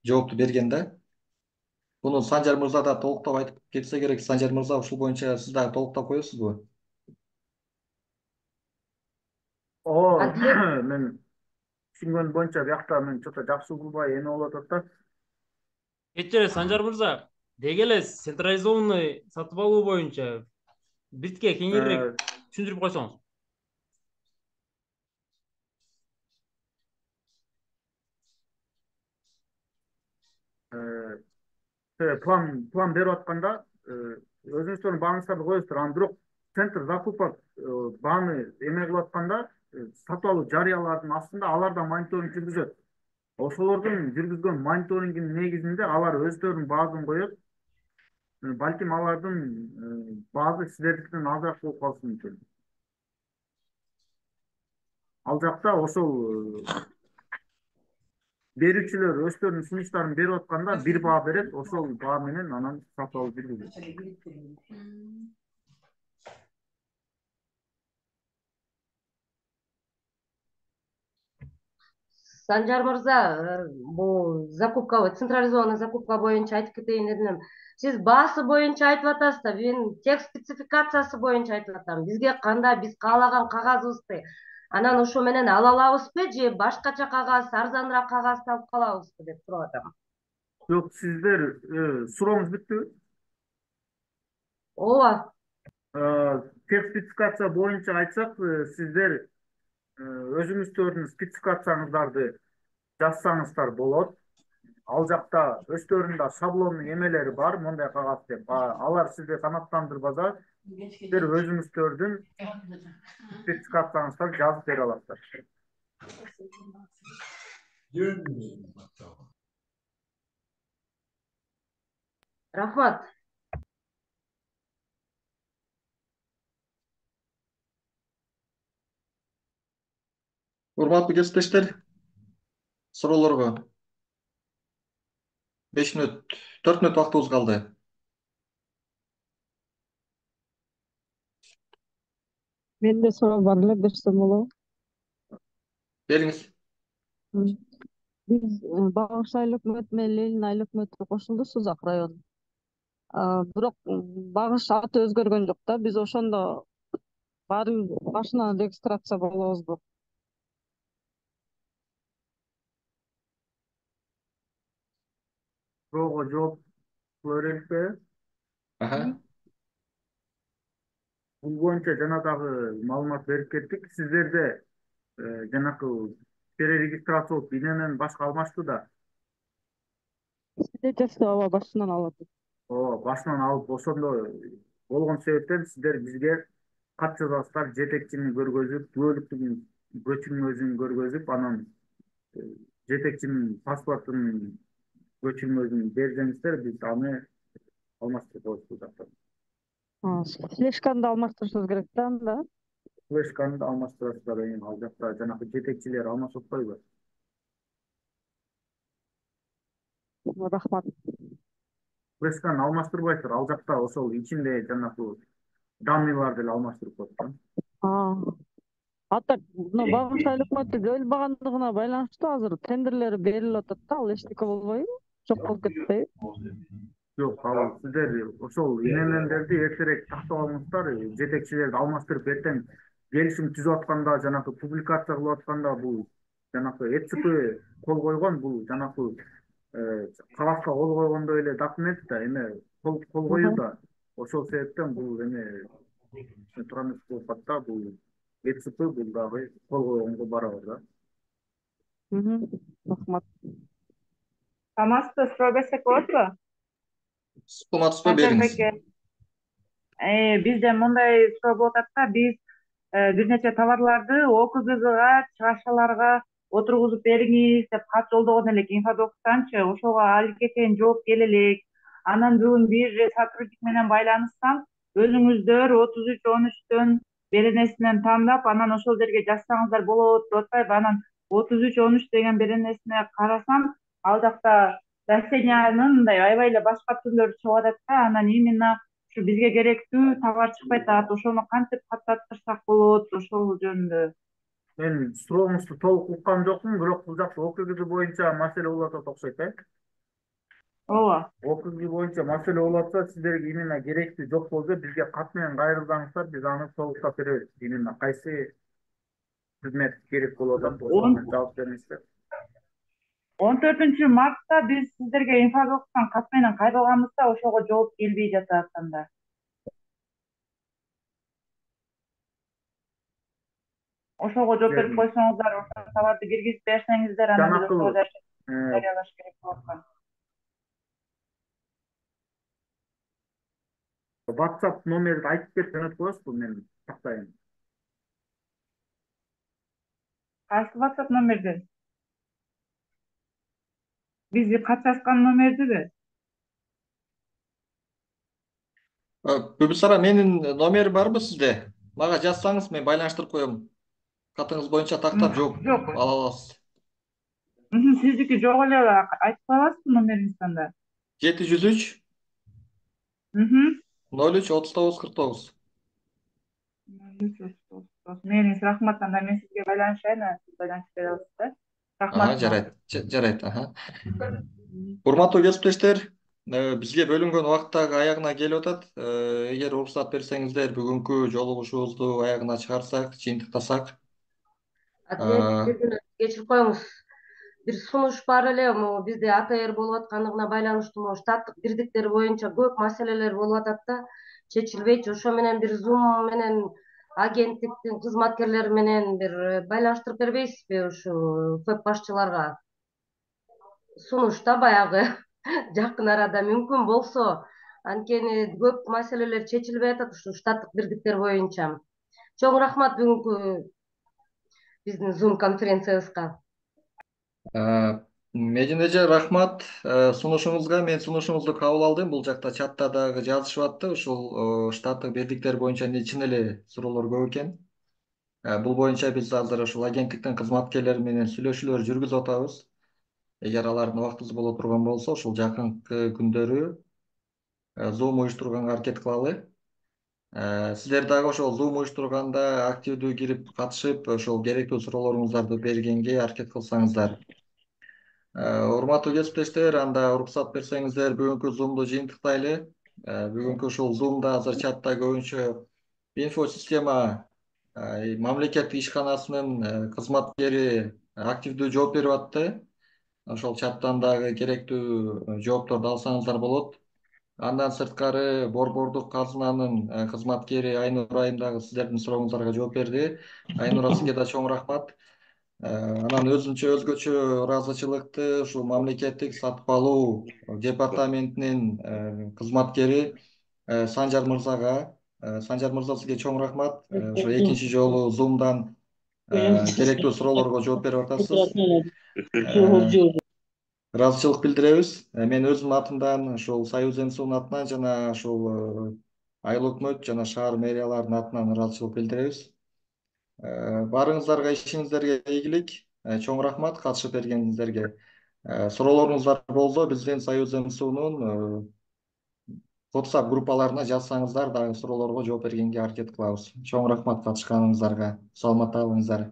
жоопту берген да. Буну Санжар мырза да толуктап айтып кетсе керек. Санжар мырза, ушул боюнча сиз дагы толуктап коесузбу? Мен түшүнгөнүм боюнча биякта мен чото жакшы угулбай эме болуп атат да. Кечире Санжар мырза, деги эле централизованный сатып алуу боюнча бизге кеңирээк түшүндүрүп койсоңуз. План берип атканда өзүңүздөрдүн бааңыздарды коесуздар, анан бирок центр закупок бааны эме кылып атканда сатып алуу жарыялардын астында алар да мониторинг жүргүзөт. Ошолордун жүргүзгөн мониторингинин негизинде алар өздөрүнүн баазын коет. Балким алардын баазы силердикинен азыраак болуп калышы мүмкүн. Ал жакта ошол берүүчүлөр өздөрүнүн сунуштарын берип атканда бир баа берет, ошол баа менен анан сатып алуу жүргүзүлөт. Санжар мырза, бул централизованный закупка боюнча айтып кетейин дедим элем. Сиз баасы боюнча айтып атасыз да, мен текст спецификациясы боюнча айтып атам. Бизге кандай, биз каалаган кагазыбызды анан ошо менен ала алабызбы же башкача кагаз, арзаныраак кагазды алып калабызбы деп сурап атам. Жок, сиздер сурооңуз бүттүбү? ооба. Тех спецификация боюнча айтсак, сиздер өзүңүздөрдүн спецификацияңыздарды жазсаңыздар болот. Ал жакта өздөрүнүн шаблондук эмелери бар, мондай кагаз деп. Алар сизди канааттандырбаса, сиздер өзүңүздөрдүн спецификацияңыздарды жазып бере аласыздар. Рахмат. Урматтуу кесиптештер, суроолорго 5 мүнөт, 4 мүнөт вактыбыз калды. Менде суроо бар эле, берсем болобу? Бериңиз. Биз Багыш айыл өкмөтү менен Ленин айыл өкмөтү кошулду Сузак району. Бирок Багыш аты өзгөргөн жок да. Биз ошондо баарыбыз башынан регистрация болобузбу? Суроого жооп кыла береликпи? Бул боюнча жана дагы маалымат берип кеттик. Сиздерде жанакы перерегистрация болуп иненен башка алмашту да. Свидетельство ооба башынан алып атат. Ооба, башынан алып ошондо болгон себептен сиздер бизге кат жазасыздар, жетекчини көргөзүп, күбөлүктүн көчүмүн өзүн көргөзүп, анан жетекчинин паспортунун көчүмүн өзүн берсеңиздер, биз аны алмаштырып коебуз бул жакта. Флешканы да алмаштырышыбыз керек да анда. Флешканы да алмаштырасыздар, ал жакта жанакы жетекчилер алмашып атпайбы? Рахмат. Флешканы алмаштырбайсыздар, ал жакта ошол ичинде жанакы данныйлар деле алмаштырып коет да. А так, Багыш айыл өкмөтү жойулбагандыгына байланыштуу азыр тендерлери берилип атат да, ал эчтеке болбойбу? Жок болуп кетпейби? Жок, ал сиздер ошол иненелерди эртерээк тактап алыңыздар, жетекчилерди алмаштырып эртең келишим түзүп атканда, жанакы публикация кылып атканда бул жанакы ЭЦП кол койгон, бул жанакы кагазга кол койгондой эле документ да, эме кол коюу да. Ошол себептен бул эме туран болуп атат да, бул ЭЦП бул дагы кол койгонго барабар да. Рахмат. Саламатсызбы, суроо берсек болотпу? Саламатсызбы, бериңиз. Бизде мындай суроо болуп атат да, биз бир нече товарларды ОКГга, чыгашаларга отургузуп бериңиз деп кат жолдогон элек инфодокстанчы, ошого алике чейин жооп келе элек. Анан бүгүн бир сотрудник менен байланышсам, өзүңүздөр 33-13төн беренесинен тандап, анан ошол жерге жазсаңыздар болот деп атпайбы? Анан 33-13 деген беренесине карасам, ал жакта растениянын мындай аябай эле башка түрлөрү чыгып атат да, анан именно ушу бизге керектүү товар чыкпай атат. Ошону кантип каттаттырсак болот, ошол жөнүндө. Мен сурооңузду толук уккан жокмун, бирок бул жакта ОКГ боюнча маселе болуп атат окшойт, Ооба. ОКГ боюнча маселе болуп атса, сиздерге именно керектүү жок болсо, бизге кат менен кайрылсаңыздар, биз аны толуктап беребиз. Именно кайсы кызмет керек болуп атат, ошону жаап бериңиздер. 14 мартта биз сиздерге инфодоктан кат менен кайрылганбызда, ошого жооп келбей жатат анда. Ошого жооп берип койсоңуздар, ошол товарды киргизип берсеңиздер, анан биз ошого жарыялаш керек болуп аткан. WhatsApp номерди айтып берип жөнөтүп коесузбу, мен тактайын. Кайсы WhatsApp номерди? Биз кат жазган номердиби? Бүбүсара, менин номери барбы сизде? Мага жазсаңыз, мен байланыштырып коем. Катыңыз боюнча тактап жооп ала аласыз. Сиздики жок эле, айтып кое аласызбы номериңизди анда? 703 03 39 49. Мээңиз рахмат, анда мен сизге байланышайын, сиз байланышып бере аласыз да? Рахмат. Жарайт. Урматтуу кесиптештер, бизге бөлүнгөн убакыт дагы аягына келип атат. Эгер уруксат берсеңиздер, бүгүнкү жолугушуубузду аягына чыгарсак, жыйынтыктасак. Кечирип коюңуз. Бир сунуш бар эле, бизде АТР болуп аткандыгына байланыштуу штаттык бирдиктер боюнча көп маселелер болуп атат да. чечилбейт. Ошо менен бир Zoom менен агенттиктин кызматкерлери менен бир байланыштырып бербейсизби ушу көп башчыларга? Сунушта баягы жакын арада мүмкүн болсо, анткени көп маселелер чечилбей атат ушу штаттык бирдиктер боюнча. Чоң рахмат бүгүнкү биздин Zoom конференциябызга. Медин эже, рахмат сунушуңузга. Мен сунушуңузду кабыл алдым. Бул жакта чатта дагы жазышып атты. Ушул штаттык бирдиктер боюнча чын эле суроолор көп экен. Бул боюнча биз азыр ушул агенттиктин кызматкерлери менен сүйлөшүүлөр жүргүзүп атабыз. Эгер алардын убактысы боло турган болсо, ушул жакынкы күндөрү Zoom уюштурганга аракет кылалы. Сиздер дагы ошол Zoom уюштурганда активдүү кирип катышып, ошол керектүү суроолоруңуздарды бергенге аракет кылсаңыздар. Урматтуу кесиптештер, анда уруксат берсеңиздер, бүгүнкү Zoom'ду жыйынтыктайлы. Бүгүнкү ушул Zoom'да азыр чатта көбүнчө инфо система мамлекеттик ишканасынын кызматкери активдүү жооп берип атты. Ошол чаттан дагы керектүү жоопторду алсаңыздар болот. Андан сырткары борбордук казынанын кызматкери Айнур айым дагы сиздердин сурооңуздарга жооп берди. Айнура, сизге да чоң рахмат. Анан өзгөчө ыраазычылыкты ушул мамлекеттик сатып алуу департаментинин кызматкери Санжар мырзага. Санжар мырза, сизге чоң рахмат. Ошо экинчи жолу Zoom'дан керектүү суроолорго жооп берип атасыз. Ыраазычылык билдиребиз. Мен өзүмдүн атымдан, ушул Союз МСУнун атынан жана ушул Айыл өкмөт жана шаар мэрияларынын атынан ыраазычылык билдиребиз. Баарыңыздарга ишиңиздерге ийгилик. Чоң рахмат катышып бергениңиздерге. Суроолоруңуздар болсо, биздин Союз МСУнун WhatsApp группаларына жазсаңыздар, дагы суроолорго жооп бергенге аракет кылабыз. Чоң рахмат катышканыңыздарга. Саламатта калыңыздар.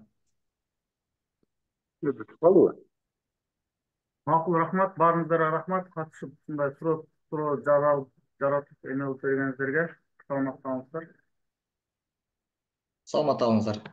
Макул, рахмат. Баарыңыздарга рахмат. Катышып ушундай суроо жаратып эме кылып бергениңиздерге. Саламатта калыңыздар. Саламатта калыңыздар.